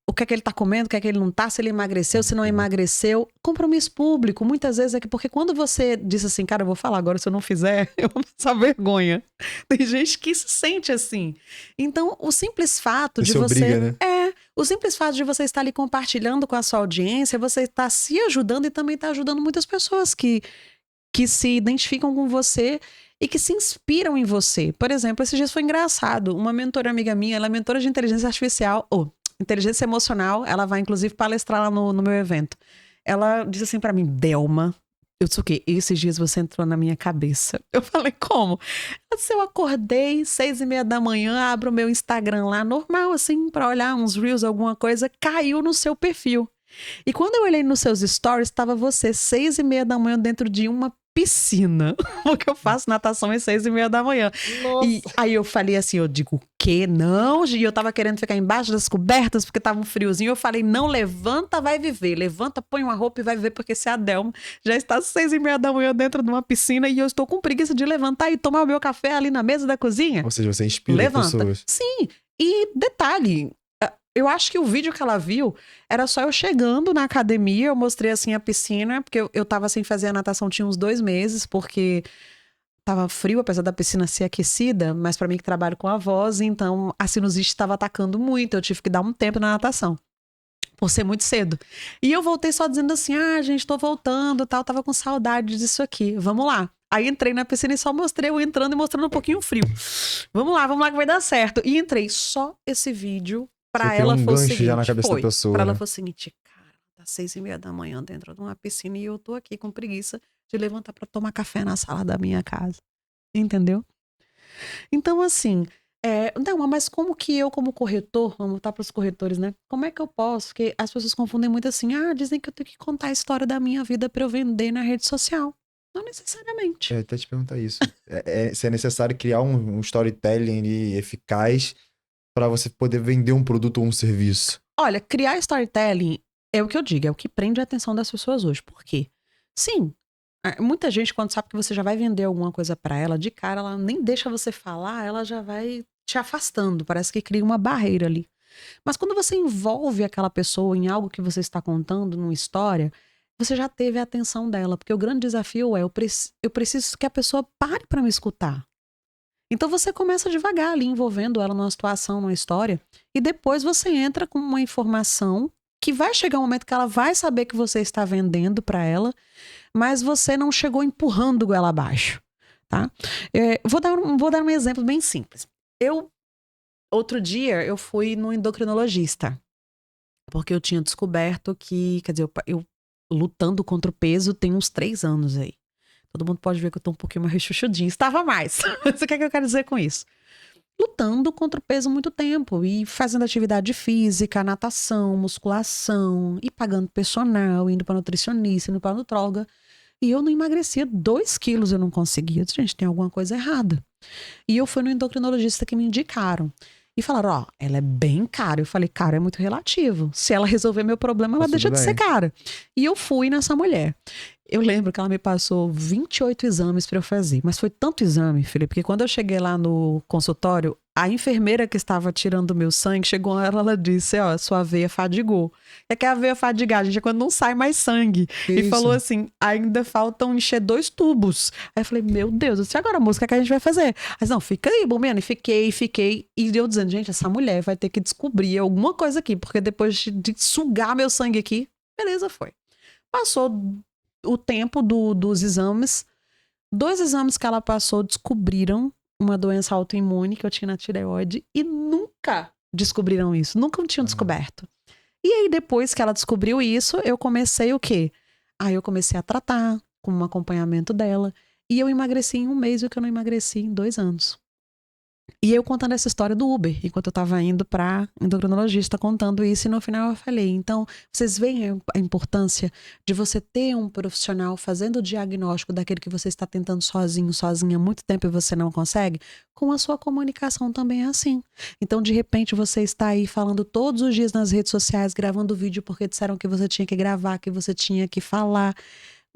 o que é que ele tá comendo, o que é que ele não tá, se ele emagreceu, se não emagreceu. Compromisso público, muitas vezes é que porque quando você diz assim, cara, eu vou falar agora, se eu não fizer, eu vou passar vergonha. Tem gente que se sente assim. Então, o simples fato de você... obriga, né? O simples fato de você estar ali compartilhando com a sua audiência, você está se ajudando e também está ajudando muitas pessoas que se identificam com você e que se inspiram em você. Por exemplo, esses dias foi engraçado. Uma mentora amiga minha, ela é mentora de inteligência artificial, inteligência emocional, ela vai inclusive palestrar lá no meu evento. Ela disse assim pra mim, Delma, eu disse o quê? Esses dias você entrou na minha cabeça. Eu falei, como? Ela disse, eu acordei 6:30 da manhã, abro o meu Instagram lá, normal assim, pra olhar uns reels, alguma coisa, caiu no seu perfil. E quando eu olhei nos seus stories, estava você 6:30 da manhã dentro de uma piscina, porque eu faço natação às 6:30 da manhã. Nossa. E aí eu falei assim, eu digo, o quê? Não, Gi, eu tava querendo ficar embaixo das cobertas porque tava um friozinho. Eu falei, não, levanta, vai viver. Levanta, põe uma roupa e vai viver, porque se a Delma já está às 6:30 da manhã dentro de uma piscina e eu estou com preguiça de levantar e tomar o meu café ali na mesa da cozinha. Ou seja, você inspira pessoas. Sim, e detalhe, eu acho que o vídeo que ela viu era só eu chegando na academia, eu mostrei assim a piscina, porque eu tava sem fazer a natação tinha uns 2 meses, porque tava frio, apesar da piscina ser aquecida, mas pra mim que trabalho com a voz, então a sinusite estava atacando muito, eu tive que dar um tempo na natação, por ser muito cedo. E eu voltei só dizendo assim, gente, tô voltando, tal, tava com saudade disso aqui, vamos lá. Aí entrei na piscina e só mostrei eu entrando e mostrando um pouquinho frio. Vamos lá que vai dar certo. E entrei, só esse vídeo pra ela foi o seguinte, já na cabeça da pessoa, pra né? ela foi o seguinte, cara, tá 6:30 da manhã dentro de uma piscina e eu tô aqui com preguiça de levantar pra tomar café na sala da minha casa. Entendeu? Então, assim, não, mas como que eu, como corretor, vamos voltar pros corretores, né? Como é que eu posso? Porque as pessoas confundem muito assim, dizem que eu tenho que contar a história da minha vida pra eu vender na rede social. Não necessariamente. Eu até te perguntar isso. Se é necessário criar um storytelling ali eficaz para você poder vender um produto ou um serviço. Olha, criar storytelling é o que eu digo, é o que prende a atenção das pessoas hoje. Por quê? Sim, muita gente, quando sabe que você já vai vender alguma coisa pra ela, de cara, ela nem deixa você falar, ela já vai te afastando. Parece que cria uma barreira ali. Mas quando você envolve aquela pessoa em algo que você está contando, numa história, você já teve a atenção dela. Porque o grande desafio é, eu preciso que a pessoa pare pra me escutar. Então você começa devagar ali, envolvendo ela numa situação, numa história, e depois você entra com uma informação que vai chegar um momento que ela vai saber que você está vendendo para ela, mas você não chegou empurrando ela abaixo, tá? Vou dar um exemplo bem simples. Outro dia, eu fui no endocrinologista, porque eu tinha descoberto que, quer dizer, eu lutando contra o peso tem uns 3 anos aí. Todo mundo pode ver que eu tô um pouquinho mais rechuchudinha. Estava mais. Mas o que é que eu quero dizer com isso? Lutando contra o peso há muito tempo. E fazendo atividade física, natação, musculação. E pagando personal, indo pra nutricionista, indo pra nutróloga. E eu não emagrecia 2 quilos, eu não conseguia. Eu disse, gente, tem alguma coisa errada. E eu fui no endocrinologista que me indicaram. E falaram, ela é bem cara. Eu falei, cara, é muito relativo. Se ela resolver meu problema, ela deixa de ser cara. E eu fui nessa mulher. Eu lembro que ela me passou 28 exames para eu fazer. Mas foi tanto exame, Felipe, que quando eu cheguei lá no consultório, a enfermeira que estava tirando o meu sangue chegou ela disse, ó, sua veia fadigou. É que a veia fadigar, gente, é quando não sai mais sangue. Que E isso? falou assim, ainda faltam encher 2 tubos. Aí eu falei, meu Deus, e agora a música que a gente vai fazer? Aí não, fica aí, Bombiana. E fiquei. E eu dizendo, gente, essa mulher vai ter que descobrir alguma coisa aqui, porque depois de sugar meu sangue aqui, beleza, foi. Passou o tempo dos exames. 2 exames que ela passou descobriram uma doença autoimune que eu tinha na tireoide e nunca descobriram isso. Nunca tinham descoberto. E aí, depois que ela descobriu isso, eu comecei o quê? Aí eu comecei a tratar com um acompanhamento dela. E eu emagreci em 1 mês o que eu não emagreci em 2 anos. E eu contando essa história do Uber, enquanto eu tava indo pra endocrinologista contando isso, e no final eu falei, então, vocês veem a importância de você ter um profissional fazendo o diagnóstico daquele que você está tentando sozinho, sozinha há muito tempo e você não consegue? Com a sua comunicação também é assim. Então, de repente, você está aí falando todos os dias nas redes sociais, gravando vídeo porque disseram que você tinha que gravar, que você tinha que falar.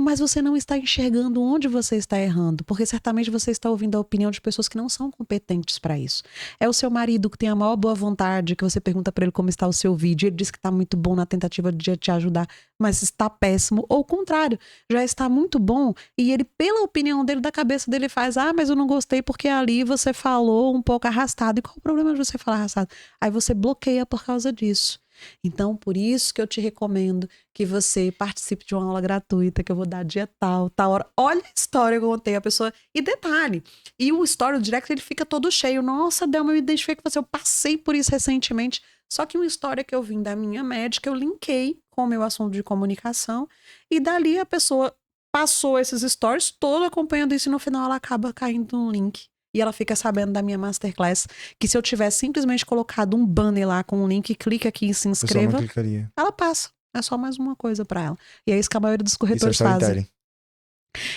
Mas você não está enxergando onde você está errando, porque certamente você está ouvindo a opinião de pessoas que não são competentes para isso. É o seu marido que tem a maior boa vontade, que você pergunta para ele como está o seu vídeo, ele diz que está muito bom na tentativa de te ajudar, mas está péssimo, ou o contrário, já está muito bom e ele, pela opinião dele, da cabeça dele faz, mas eu não gostei porque ali você falou um pouco arrastado. E qual o problema de você falar arrastado? Aí você bloqueia por causa disso. Então, por isso que eu te recomendo que você participe de uma aula gratuita que eu vou dar dia tal hora. Olha a história que eu contei a pessoa. E detalhe, e o story, o direct, ele fica todo cheio. Nossa, Delma, eu me identifiquei com você. Eu passei por isso recentemente. Só que uma história que eu vim da minha médica, eu linkei com o meu assunto de comunicação. E dali a pessoa passou esses stories todo acompanhando isso e no final ela acaba caindo num link. E ela fica sabendo da minha masterclass, que se eu tivesse simplesmente colocado um banner lá com um link, clica aqui e se inscreva, não clicaria. Ela passa. É só mais uma coisa pra ela. E é isso que a maioria dos corretores Isso é fazem.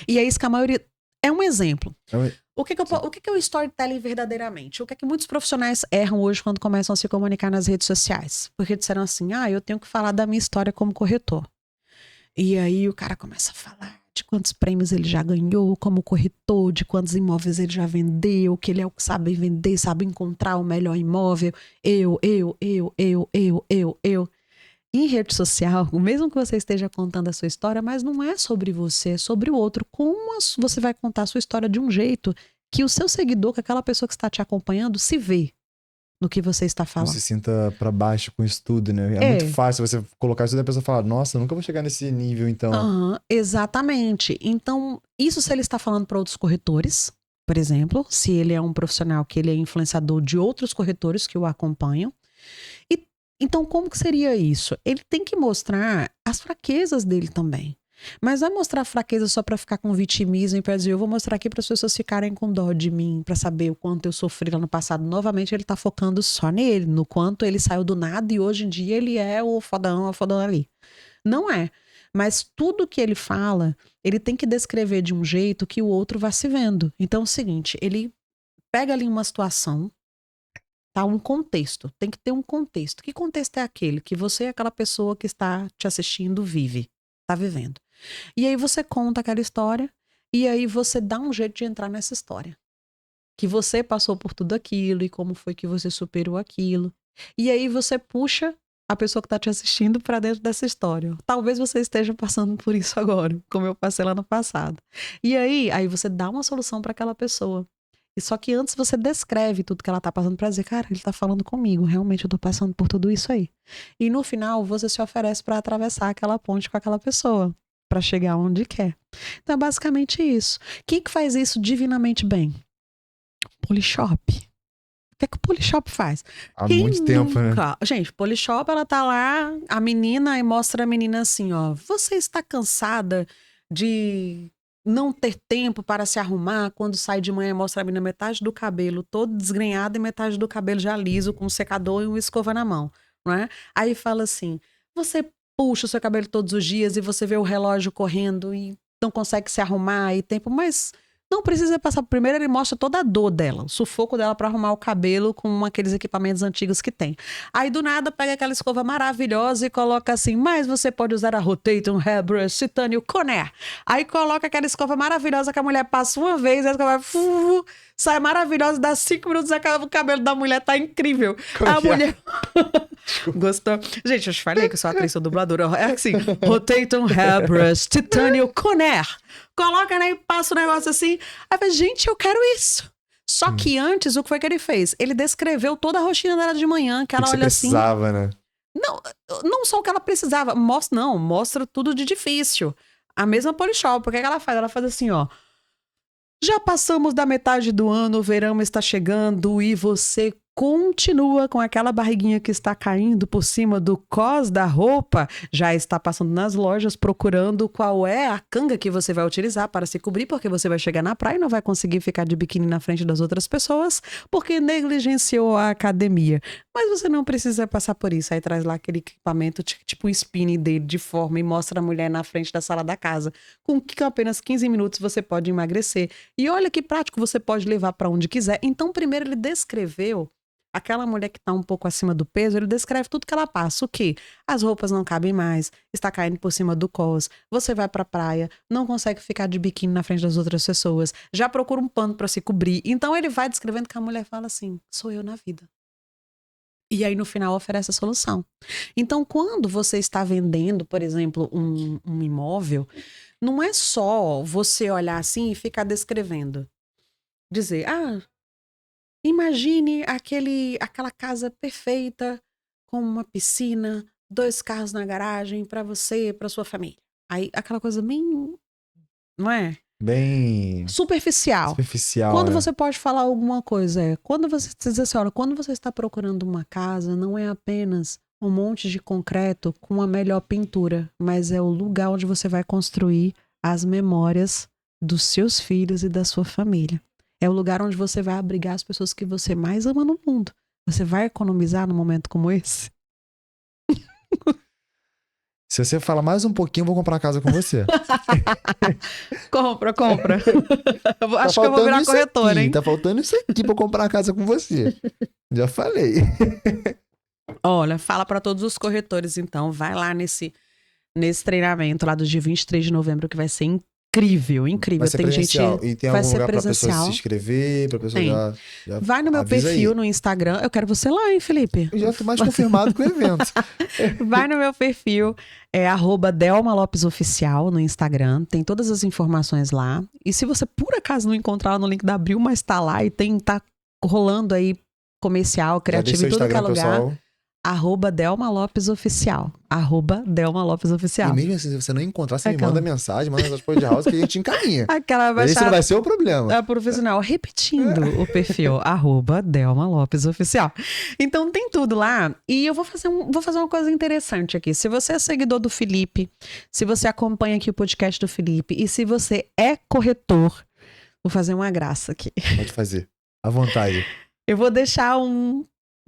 E é isso que a maioria... É um exemplo. O que é o storytelling verdadeiramente? O que é que muitos profissionais erram hoje quando começam a se comunicar nas redes sociais? Porque disseram assim, eu tenho que falar da minha história como corretor. E aí o cara começa a falar de quantos prêmios ele já ganhou como corretor, de quantos imóveis ele já vendeu, que ele é o que sabe vender, sabe encontrar o melhor imóvel. Eu. Em rede social, mesmo que você esteja contando a sua história, mas não é sobre você, é sobre o outro. Como você vai contar a sua história de um jeito que o seu seguidor, que aquela pessoa que está te acompanhando, se vê no que você está falando. Não se sinta pra baixo com isso tudo, né? É muito fácil você colocar isso e a pessoa falar, nossa, eu nunca vou chegar nesse nível, então. Exatamente. Então, isso se ele está falando para outros corretores, por exemplo, se ele é um profissional que ele é influenciador de outros corretores que o acompanham. E, então, como que seria isso? Ele tem que mostrar as fraquezas dele também. Mas vai mostrar fraqueza só pra ficar com vitimismo e pra dizer, eu vou mostrar aqui para as pessoas ficarem com dó de mim, pra saber o quanto eu sofri lá no passado. Novamente, ele tá focando só nele, no quanto ele saiu do nada e hoje em dia ele é o fodão, a fodona ali. Não é. Mas tudo que ele fala, ele tem que descrever de um jeito que o outro vá se vendo. Então é o seguinte, ele pega ali uma situação, tá? Um contexto. Tem que ter um contexto. Que contexto é aquele? Que você, aquela pessoa que está te assistindo, vive. Tá vivendo. E aí você conta aquela história e aí você dá um jeito de entrar nessa história. Que você passou por tudo aquilo e como foi que você superou aquilo. E aí você puxa a pessoa que tá te assistindo para dentro dessa história. Talvez você esteja passando por isso agora, como eu passei lá no passado. E aí você dá uma solução para aquela pessoa. E só que antes você descreve tudo que ela tá passando pra dizer, cara, ele tá falando comigo, realmente eu tô passando por tudo isso aí. E no final você se oferece para atravessar aquela ponte com aquela pessoa, para chegar onde quer. Então é basicamente isso. Quem que faz isso divinamente bem? Polishop. O que é que o Polishop faz? Há muito tempo, né? Gente, Polishop, ela tá lá, a menina, e mostra a menina assim, ó. Você está cansada de não ter tempo para se arrumar quando sai de manhã e mostra a menina metade do cabelo todo desgrenhado e metade do cabelo já liso, com um secador e uma escova na mão, não é? Aí fala assim, você puxa o seu cabelo todos os dias e você vê o relógio correndo e não consegue se arrumar e tempo, mas Não precisa passar. Primeiro ele mostra toda a dor dela, o sufoco dela pra arrumar o cabelo com aqueles equipamentos antigos que tem. Aí do nada pega aquela escova maravilhosa e coloca assim, mas você pode usar a Rotatum Hairbrush Titânio Conair. Aí coloca aquela escova maravilhosa que a mulher passa uma vez, a escova sai maravilhosa, dá 5 minutos, o cabelo da mulher tá incrível. A mulher... Gostou? Gente, eu te falei que eu sou atriz, sou dubladora. É assim, Rotatum Hairbrush Titânio Conair. Coloca, né, e passa o negócio assim. Aí fala, gente, eu quero isso. Só que antes, o que foi que ele fez? Ele descreveu toda a rotina dela de manhã, que ela olha assim... precisava, né? Não só o que ela precisava. Mostra tudo de difícil. A mesma Polishop, o que ela faz? Ela faz assim, ó. Já passamos da metade do ano, o verão está chegando e você continua com aquela barriguinha que está caindo por cima do cós da roupa, já está passando nas lojas procurando qual é a canga que você vai utilizar para se cobrir, porque você vai chegar na praia e não vai conseguir ficar de biquíni na frente das outras pessoas, porque negligenciou a academia. Mas você não precisa passar por isso. Aí traz lá aquele equipamento, tipo o spinning dele de forma e mostra a mulher na frente da sala da casa. Com apenas 15 minutos você pode emagrecer. E olha que prático, você pode levar para onde quiser. Então, primeiro ele descreveu aquela mulher que está um pouco acima do peso, ele descreve tudo que ela passa. O quê? As roupas não cabem mais, está caindo por cima do cós, você vai pra praia, não consegue ficar de biquíni na frente das outras pessoas, já procura um pano para se cobrir. Então ele vai descrevendo que a mulher fala assim, sou eu na vida. E aí no final oferece a solução. Então quando você está vendendo, por exemplo, um imóvel, não é só você olhar assim e ficar descrevendo. Dizer, imagine aquela casa perfeita, com uma piscina, 2 carros na garagem para você, para sua família. Aí aquela coisa bem, não é? Bem superficial. Quando você pode falar alguma coisa, quando você diz assim, olha, quando você está procurando uma casa, não é apenas um monte de concreto com a melhor pintura, mas é o lugar onde você vai construir as memórias dos seus filhos e da sua família. É o lugar onde você vai abrigar as pessoas que você mais ama no mundo. Você vai economizar num momento como esse? Se você fala mais um pouquinho, eu vou comprar uma casa com você. Compra. Acho que eu vou virar corretora, hein? Tá faltando isso aqui pra eu comprar uma casa com você. Já falei. Olha, fala pra todos os corretores, então. Vai lá nesse treinamento lá do dia 23 de novembro, que vai ser incrível. Vai ser tem presencial. gente. E tem vai algum ser lugar presencial. Pra pessoa se inscrever, pra pessoa já vai no meu perfil aí. no Instagram. Eu quero você lá, hein, Felipe? Eu já tô mais confirmado com o evento. Vai no meu perfil, @Delma Lopes Oficial no Instagram. Tem todas as informações lá. E se você por acaso não encontrar no link da Abril, mas tá lá e tá rolando aí comercial, criativo em tudo que é lugar. Pessoal. @Delma Lopes Oficial. @Delma Lopes Oficial. E mesmo assim, se você não encontrar, você me manda mensagem, manda as coisas de house que a gente encaminha. Aquela vai Esse não vai ser o problema. É profissional. Repetindo o perfil, @Delma Lopes Oficial. Então tem tudo lá. E eu vou fazer uma coisa interessante aqui. Se você é seguidor do Felipe, se você acompanha aqui o podcast do Felipe e se você é corretor, vou fazer uma graça aqui. Pode fazer. À vontade. Eu vou deixar um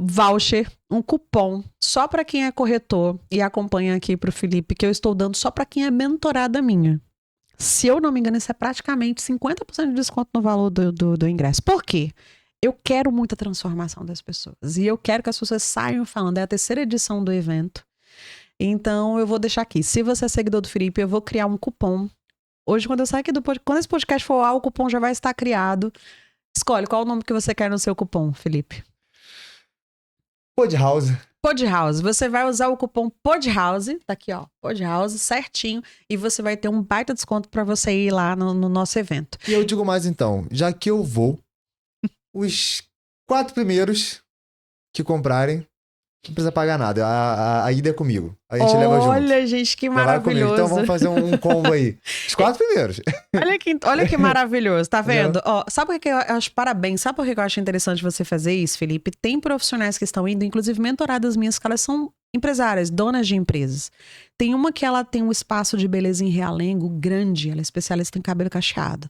voucher, um cupom só para quem é corretor e acompanha aqui pro Felipe, que eu estou dando só para quem é mentorada minha. Se eu não me engano, isso é praticamente 50% de desconto no valor do ingresso. Por quê? Eu quero muita transformação das pessoas e eu quero que as pessoas saiam falando. É a 3ª edição do evento. Então eu vou deixar aqui. Se você é seguidor do Felipe, eu vou criar um cupom. Hoje, quando eu sair aqui quando esse podcast for ao, o cupom já vai estar criado. Escolhe qual o nome que você quer no seu cupom, Felipe. Podhouse. Você vai usar o cupom Podhouse, tá aqui, ó, Podhouse, certinho, e você vai ter um baita desconto pra você ir lá no nosso evento. E eu digo mais então, já que eu vou, os 4 primeiros que comprarem, não precisa pagar nada, a ida é comigo. A gente leva junto. Olha, gente, que maravilhoso. Então vamos fazer um combo aí. Os 4 primeiros. Olha que maravilhoso, tá vendo? Ó, sabe por que eu acho parabéns? Sabe por que eu acho interessante você fazer isso, Felipe? Tem profissionais que estão indo, inclusive mentoradas minhas, que elas são empresárias, donas de empresas. Tem uma que ela tem um espaço de beleza em Realengo grande, ela é especialista em cabelo cacheado.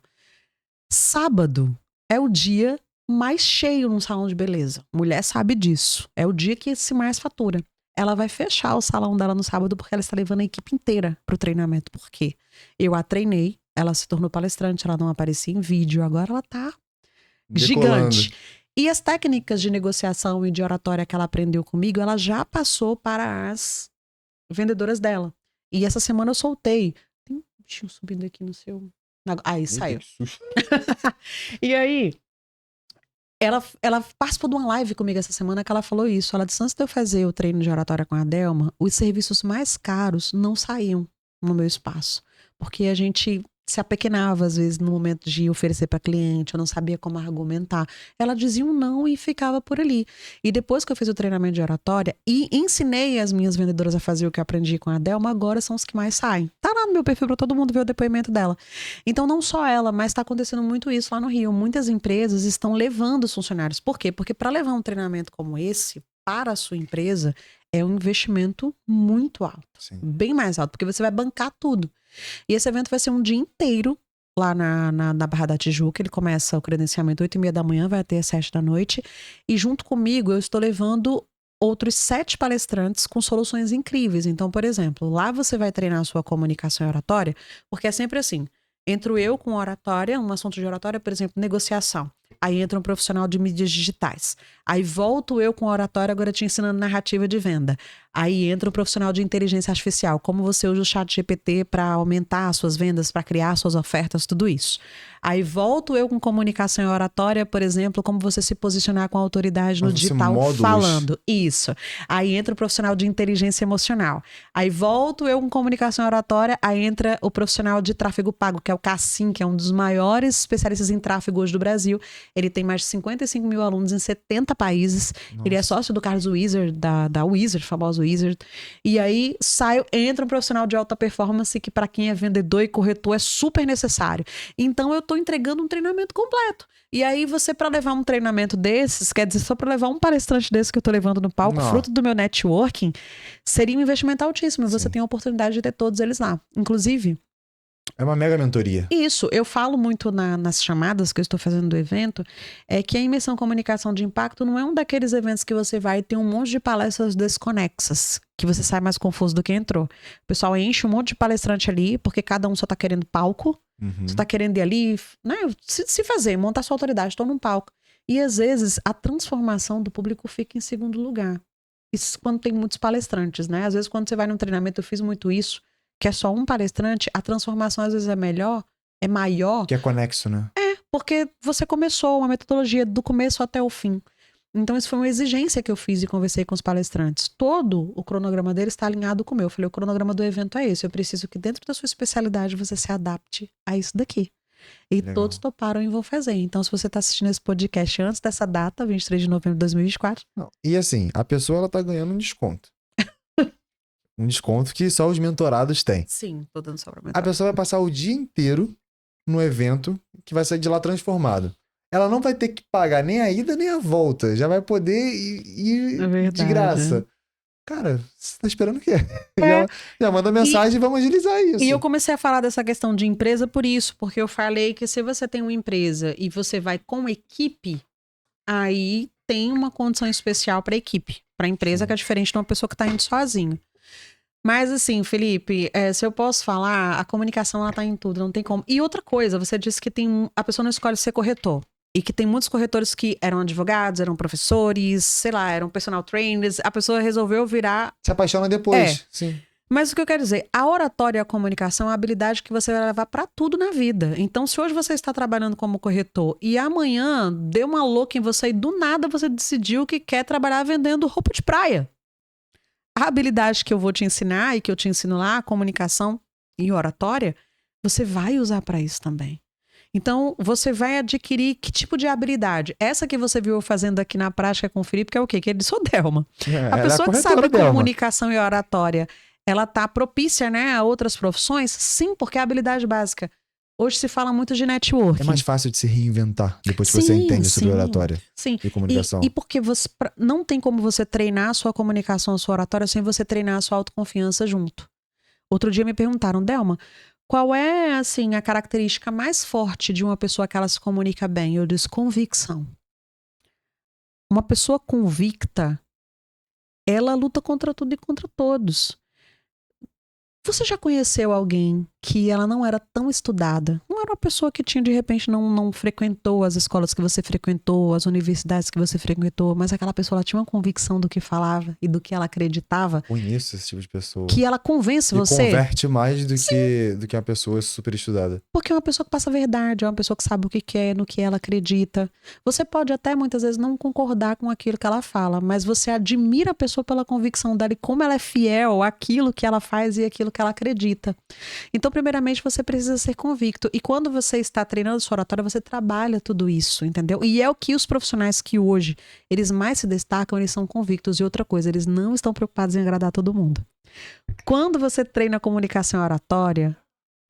Sábado é o dia mais cheio num salão de beleza. Mulher sabe disso. É o dia que se mais fatura. Ela vai fechar o salão dela no sábado porque ela está levando a equipe inteira pro treinamento. Por quê? Eu a treinei ela se tornou palestrante, ela não aparecia em vídeo, agora ela tá Decolando. gigante. E as técnicas de negociação e de oratória que ela aprendeu comigo, ela já passou para as vendedoras dela. E essa semana eu soltei. Tem um bichinho subindo aqui no seu... Aí, saiu. Que susto. E aí, ela participou de uma live comigo essa semana que ela falou isso. Ela disse, antes de eu fazer o treino de oratória com a Delma, os serviços mais caros não saíam no meu espaço. Porque a gente se apequenava, às vezes, no momento de oferecer para cliente, eu não sabia como argumentar. Ela dizia um não e ficava por ali. E depois que eu fiz o treinamento de oratória e ensinei as minhas vendedoras a fazer o que eu aprendi com a Delma, agora são os que mais saem. Tá lá no meu perfil para todo mundo ver o depoimento dela. Então, não só ela, mas está acontecendo muito isso lá no Rio. Muitas empresas estão levando os funcionários. Por quê? Porque para levar um treinamento como esse para a sua empresa é um investimento muito alto. Sim. Bem mais alto, porque você vai bancar tudo. E esse evento vai ser um dia inteiro lá na Barra da Tijuca. Ele começa o credenciamento 8h30 da manhã, vai até às 7 da noite. E junto comigo eu estou levando outros 7 palestrantes com soluções incríveis. Então, por exemplo, lá você vai treinar a sua comunicação e oratória, porque é sempre assim. Entro eu com oratória, um assunto de oratória, por exemplo, negociação. Aí entra um profissional de mídias digitais. Aí volto eu com oratória, agora te ensinando narrativa de venda. Aí entra um profissional de inteligência artificial, como você usa o chat GPT para aumentar as suas vendas, para criar suas ofertas, tudo isso. Aí volto eu com comunicação e oratória, por exemplo, como você se posicionar com a autoridade no digital falando. Isso. Aí entra o profissional de inteligência emocional. Aí volto eu com comunicação e oratória, aí entra o profissional de tráfego pago, que é o Cassim, que é um dos maiores especialistas em tráfego hoje do Brasil. Ele tem mais de 55 mil alunos em 70 países. Nossa. Ele é sócio do Carlos Wizard, da Wizard, famoso Wizard. E aí entra um profissional de alta performance que para quem é vendedor e corretor é super necessário. Então eu tô entregando um treinamento completo. E aí você, para levar um treinamento desses, quer dizer, só para levar um palestrante desse que eu tô levando no palco, fruto do meu networking, seria um investimento altíssimo. Você tem a oportunidade de ter todos eles lá. Inclusive... É uma mega mentoria. Isso, eu falo muito nas chamadas que eu estou fazendo do evento, é que a imersão comunicação de impacto não é um daqueles eventos que você vai ter um monte de palestras desconexas, que você sai mais confuso do que entrou. O pessoal enche um monte de palestrante ali, porque cada um só tá querendo palco, só tá querendo ir ali, né, se fazer, montar sua autoridade, estou num palco. E às vezes a transformação do público fica em segundo lugar. Isso quando tem muitos palestrantes, né? Às vezes quando você vai num treinamento, eu fiz muito isso, que é só um palestrante, a transformação às vezes é maior. Que é conexo, né? É, porque você começou uma metodologia do começo até o fim. Então isso foi uma exigência que eu fiz e conversei com os palestrantes. Todo o cronograma deles está alinhado com o meu. Eu falei, o cronograma do evento é esse. Eu preciso que dentro da sua especialidade você se adapte a isso daqui. E legal. Todos toparam e vão fazer. Então se você está assistindo esse podcast antes dessa data, 23 de novembro de 2024... Não. E assim, a pessoa ela tá ganhando um desconto. Um desconto que só os mentorados têm. Sim, tô dando só pra mentorado. A pessoa vai passar o dia inteiro no evento que vai sair de lá transformado. Ela não vai ter que pagar nem a ida nem a volta. Já vai poder ir de graça. Cara, você tá esperando o quê? Já manda mensagem e vamos agilizar isso. E eu comecei a falar dessa questão de empresa por isso, porque eu falei que se você tem uma empresa e você vai com equipe, aí tem uma condição especial para equipe. Para empresa, que é diferente de uma pessoa que tá indo sozinho. Mas assim, Felipe, se eu posso falar, a comunicação ela tá em tudo, não tem como. E outra coisa, você disse que a pessoa não escolhe ser corretor. E que tem muitos corretores que eram advogados, eram professores, sei lá, eram personal trainers. A pessoa resolveu virar... Se apaixona depois, sim. Mas o que eu quero dizer, a oratória e a comunicação é uma habilidade que você vai levar pra tudo na vida. Então, se hoje você está trabalhando como corretor e amanhã deu uma louca em você e do nada você decidiu que quer trabalhar vendendo roupa de praia. A habilidade que eu vou te ensinar e que eu te ensino lá, a comunicação e oratória, você vai usar para isso também. Então, você vai adquirir que tipo de habilidade? Essa que você viu fazendo aqui na prática com o Felipe, que é o quê? Que ele disse, Delma. A pessoa que sabe comunicação e oratória, ela tá propícia, né, a outras profissões? Sim, porque é a habilidade básica. Hoje se fala muito de networking. É mais fácil de se reinventar depois que você entende sobre oratória e comunicação. E porque não tem como você treinar a sua comunicação, a sua oratória, sem você treinar a sua autoconfiança junto. Outro dia me perguntaram, Delma, qual é, assim, a característica mais forte de uma pessoa que ela se comunica bem? Eu disse, convicção. Uma pessoa convicta, ela luta contra tudo e contra todos. Você já conheceu alguém que ela não era tão estudada. Não era uma pessoa que tinha, de repente, não frequentou as escolas que você frequentou, as universidades que você frequentou, mas aquela pessoa, ela tinha uma convicção do que falava e do que ela acreditava. Conheço esse tipo de pessoa. Que ela convence você. Converte mais do que uma pessoa super estudada. Porque é uma pessoa que passa a verdade, é uma pessoa que sabe o que quer, no que ela acredita. Você pode até, muitas vezes, não concordar com aquilo que ela fala, mas você admira a pessoa pela convicção dela e como ela é fiel àquilo que ela faz e àquilo que ela acredita. Então, primeiramente, você precisa ser convicto. E quando você está treinando sua oratória, você trabalha tudo isso, entendeu? E é o que os profissionais que hoje, eles mais se destacam, eles são convictos. E outra coisa, eles não estão preocupados em agradar todo mundo. Quando você treina a comunicação e oratória,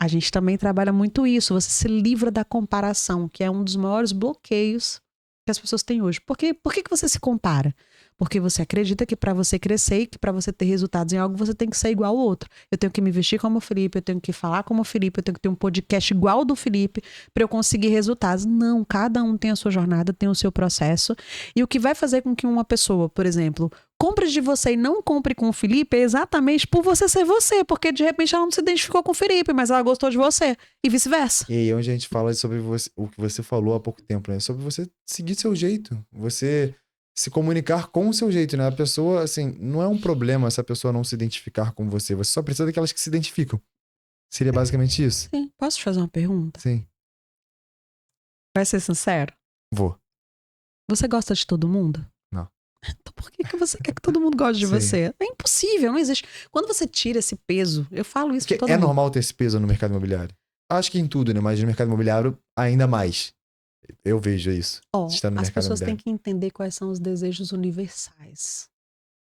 a gente também trabalha muito isso. Você se livra da comparação, que é um dos maiores bloqueios que as pessoas têm hoje. Por que você se compara? Porque você acredita que para você crescer e que para você ter resultados em algo, você tem que ser igual ao outro. Eu tenho que me vestir como o Felipe, eu tenho que falar como o Felipe, eu tenho que ter um podcast igual ao do Felipe para eu conseguir resultados. Não, cada um tem a sua jornada, tem o seu processo. E o que vai fazer com que uma pessoa, por exemplo, compre de você e não compre com o Felipe é exatamente por você ser você, porque de repente ela não se identificou com o Felipe, mas ela gostou de você e vice-versa. E aí onde a gente fala sobre você, o que você falou há pouco tempo, né? Sobre você seguir seu jeito, você se comunicar com o seu jeito, né? A pessoa, assim, não é um problema se a pessoa não se identificar com você, você só precisa daquelas que se identificam. Seria basicamente isso. Sim. Posso te fazer uma pergunta? Sim. Vai ser sincero? Vou. Você gosta de todo mundo? Não. Então por que você quer que todo mundo goste de você? É impossível, não existe. Quando você tira esse peso, eu falo isso pra todo mundo. É normal ter esse peso no mercado imobiliário. Acho que em tudo, né? Mas no mercado imobiliário, ainda mais. Eu vejo isso. As pessoas têm que entender quais são os desejos universais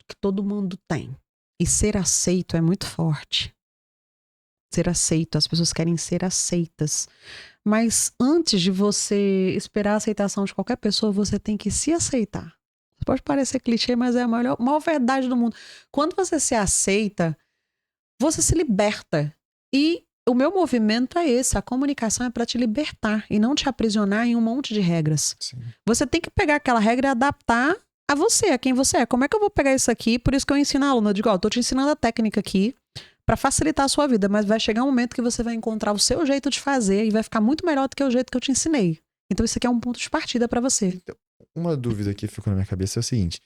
que todo mundo tem. E ser aceito é muito forte. Ser aceito, as pessoas querem ser aceitas. Mas antes de você esperar a aceitação de qualquer pessoa, você tem que se aceitar. Pode parecer clichê, mas é a maior verdade do mundo. Quando você se aceita, você se liberta. E o meu movimento é esse. A comunicação é para te libertar e não te aprisionar em um monte de regras. Sim. Você tem que pegar aquela regra e adaptar a você, a quem você é. Como é que eu vou pegar isso aqui? Por isso que eu ensino a aluna. Eu digo, ó, tô te ensinando a técnica aqui para facilitar a sua vida, mas vai chegar um momento que você vai encontrar o seu jeito de fazer e vai ficar muito melhor do que o jeito que eu te ensinei. Então isso aqui é um ponto de partida para você. Então, uma dúvida que ficou na minha cabeça é o seguinte.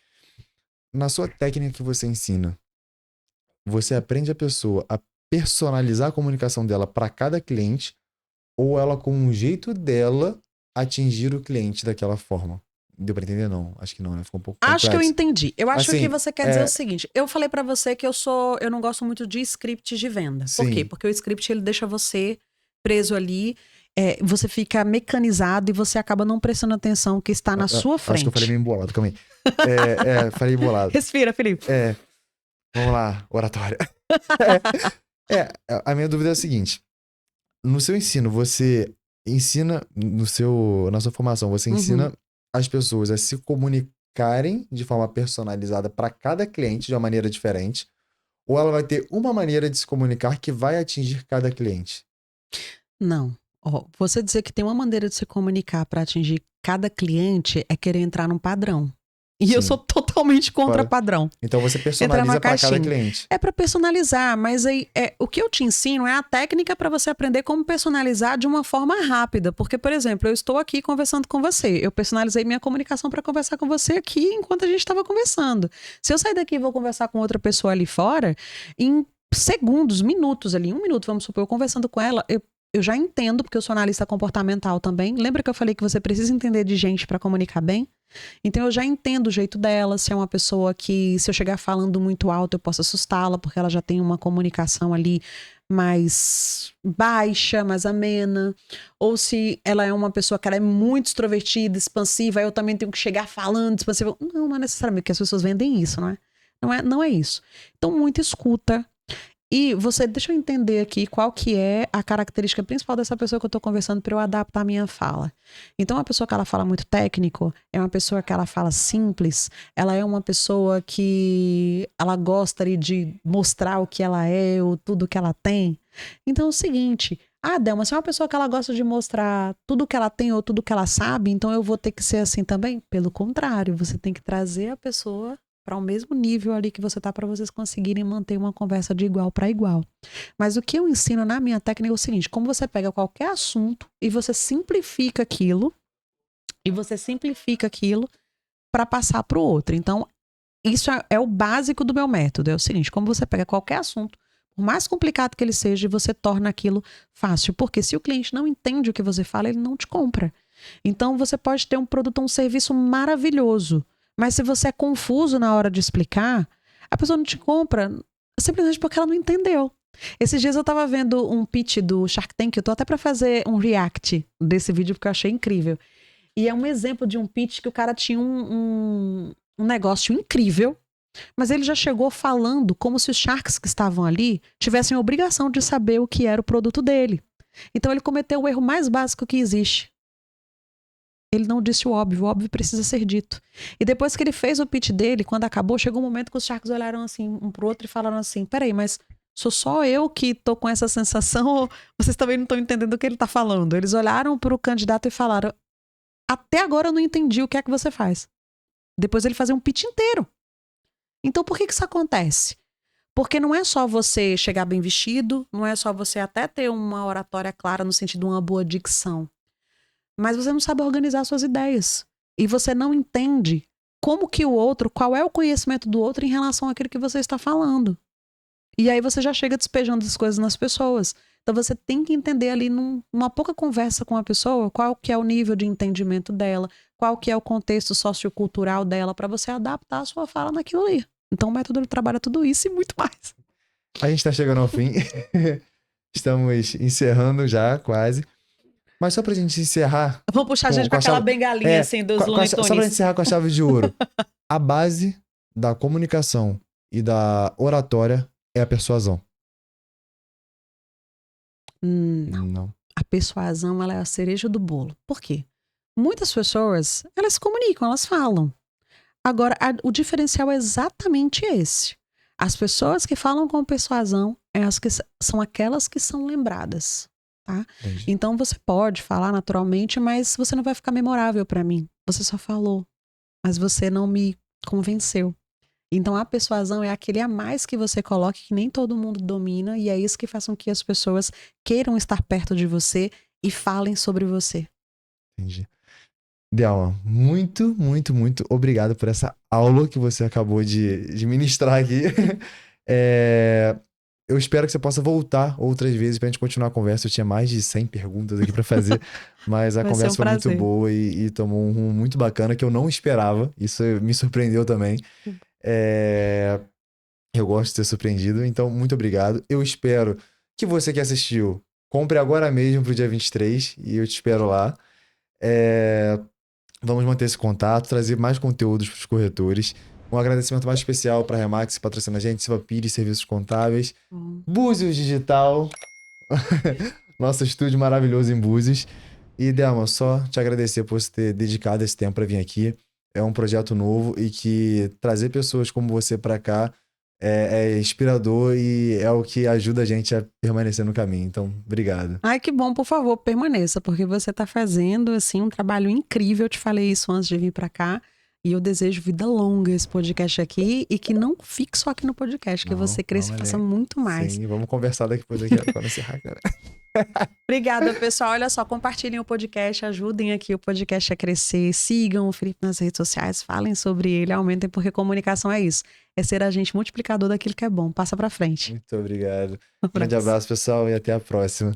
Na sua técnica que você ensina, você aprende a pessoa a personalizar a comunicação dela para cada cliente ou ela, com um jeito dela, atingir o cliente daquela forma? Deu pra entender? Não. Acho que não, né? Ficou um pouco complexo. Acho que eu entendi. Eu acho assim, que você quer dizer o seguinte. Eu falei pra você que eu não gosto muito de script de venda. Sim. Por quê? Porque o script, ele deixa você preso ali, você fica mecanizado e você acaba não prestando atenção que está na sua frente. Acho que eu falei meio embolado, calma aí. Falei embolado. Respira, Felipe. Vamos lá, oratória. A minha dúvida é a seguinte. No seu ensino, você ensina, na sua formação, você ensina as pessoas a se comunicarem de forma personalizada para cada cliente de uma maneira diferente, ou ela vai ter uma maneira de se comunicar que vai atingir cada cliente? Não. Você dizer que tem uma maneira de se comunicar para atingir cada cliente é querer entrar num padrão. E Sim. Eu sou totalmente contra padrão. Então você personaliza para cada cliente. É para personalizar, mas aí o que eu te ensino é a técnica para você aprender como personalizar de uma forma rápida. Porque, por exemplo, eu estou aqui conversando com você. Eu personalizei minha comunicação para conversar com você aqui enquanto a gente estava conversando. Se eu sair daqui e vou conversar com outra pessoa ali fora, em segundos, minutos ali, 1 minuto, vamos supor, eu conversando com ela, eu já entendo, porque eu sou analista comportamental também. Lembra que eu falei que você precisa entender de gente para comunicar bem? Então eu já entendo o jeito dela, se é uma pessoa que, se eu chegar falando muito alto, eu posso assustá-la, porque ela já tem uma comunicação ali mais baixa, mais amena. Ou se ela é uma pessoa que ela é muito extrovertida, expansiva, eu também tenho que chegar falando expansiva. Não é necessariamente, porque as pessoas vendem isso, não é? Não é isso. Então, muita escuta. E deixa eu entender aqui qual que é a característica principal dessa pessoa que eu tô conversando para eu adaptar a minha fala. Então, uma pessoa que ela fala muito técnico, é uma pessoa que ela fala simples, ela é uma pessoa que ela gosta ali de mostrar o que ela é ou tudo que ela tem. Então, é o seguinte, Delma, se é uma pessoa que ela gosta de mostrar tudo que ela tem ou tudo que ela sabe, então eu vou ter que ser assim também? Pelo contrário, você tem que trazer a pessoa para o mesmo nível ali que você tá, para vocês conseguirem manter uma conversa de igual para igual. Mas o que eu ensino na minha técnica é o seguinte: como você pega qualquer assunto e você simplifica aquilo, para passar para o outro. Então, isso é o básico do meu método. É o seguinte: como você pega qualquer assunto, por mais complicado que ele seja, você torna aquilo fácil. Porque se o cliente não entende o que você fala, ele não te compra. Então, você pode ter um produto ou um serviço maravilhoso, mas se você é confuso na hora de explicar, a pessoa não te compra simplesmente porque ela não entendeu. Esses dias eu tava vendo um pitch do Shark Tank, eu tô até para fazer um react desse vídeo porque eu achei incrível. E é um exemplo de um pitch que o cara tinha um negócio incrível, mas ele já chegou falando como se os sharks que estavam ali tivessem a obrigação de saber o que era o produto dele. Então ele cometeu o erro mais básico que existe. Ele não disse o óbvio precisa ser dito. E depois que ele fez o pitch dele, quando acabou, chegou um momento que os sharks olharam assim um pro outro e falaram assim: peraí, mas sou só eu que tô com essa sensação ou vocês também não estão entendendo o que ele tá falando? Eles olharam pro candidato e falaram: até agora eu não entendi o que é que você faz. Depois ele fazia um pitch inteiro. Então por que isso acontece? Porque não é só você chegar bem vestido, não é só você até ter uma oratória clara no sentido de uma boa dicção, mas você não sabe organizar suas ideias. E você não entende como que o outro, qual é o conhecimento do outro em relação àquilo que você está falando. E aí você já chega despejando as coisas nas pessoas. Então você tem que entender ali numa pouca conversa com a pessoa qual que é o nível de entendimento dela, qual que é o contexto sociocultural dela, para você adaptar a sua fala naquilo ali. Então o método trabalha tudo isso e muito mais. A gente tá chegando ao fim. Estamos encerrando já, quase. Mas só pra gente encerrar... Vamos puxar a gente com aquela bengalinha assim dos Looney Tunes. Só pra gente encerrar com a chave de ouro. A base da comunicação e da oratória é a persuasão. Não. A persuasão, ela é a cereja do bolo. Por quê? Muitas pessoas, elas se comunicam, elas falam. Agora, o diferencial é exatamente esse. As pessoas que falam com persuasão são aquelas que são lembradas. Tá? Então você pode falar naturalmente, mas você não vai ficar memorável para mim. Você só falou, mas você não me convenceu. Então a persuasão é aquele a mais que você coloca que nem todo mundo domina, e é isso que faz com que as pessoas queiram estar perto de você e falem sobre você. Entendi. Delma, muito, muito, muito obrigado por essa aula que você acabou de ministrar aqui. Eu espero que você possa voltar outras vezes pra gente continuar a conversa. Eu tinha mais de 100 perguntas aqui pra fazer, mas a conversa foi muito boa e tomou um rumo muito bacana que eu não esperava. Isso me surpreendeu também. Eu gosto de ser surpreendido, então muito obrigado. Eu espero que você que assistiu compre agora mesmo pro dia 23 e eu te espero lá. Vamos manter esse contato, trazer mais conteúdos pros corretores. Um agradecimento mais especial para a Remax, que patrocina a gente, Silva Pires, Serviços Contábeis, Búzios Digital, nosso estúdio maravilhoso em Búzios. E, Delma, só te agradecer por você ter dedicado esse tempo para vir aqui. É um projeto novo e que trazer pessoas como você para cá é inspirador e é o que ajuda a gente a permanecer no caminho. Então, obrigado. Ai, que bom, por favor, permaneça, porque você está fazendo assim, um trabalho incrível. Eu te falei isso antes de vir para cá. E eu desejo vida longa esse podcast aqui e que não fique só aqui no podcast, que você cresça e faça muito mais. Sim, vamos conversar depois aqui para encerrar, cara. Obrigada, pessoal. Olha só, compartilhem o podcast, ajudem aqui o podcast a crescer, sigam o Felipe nas redes sociais, falem sobre ele, aumentem, porque comunicação é isso. É ser agente multiplicador daquilo que é bom. Passa pra frente. Muito obrigado. Um grande abraço, pessoal, e até a próxima.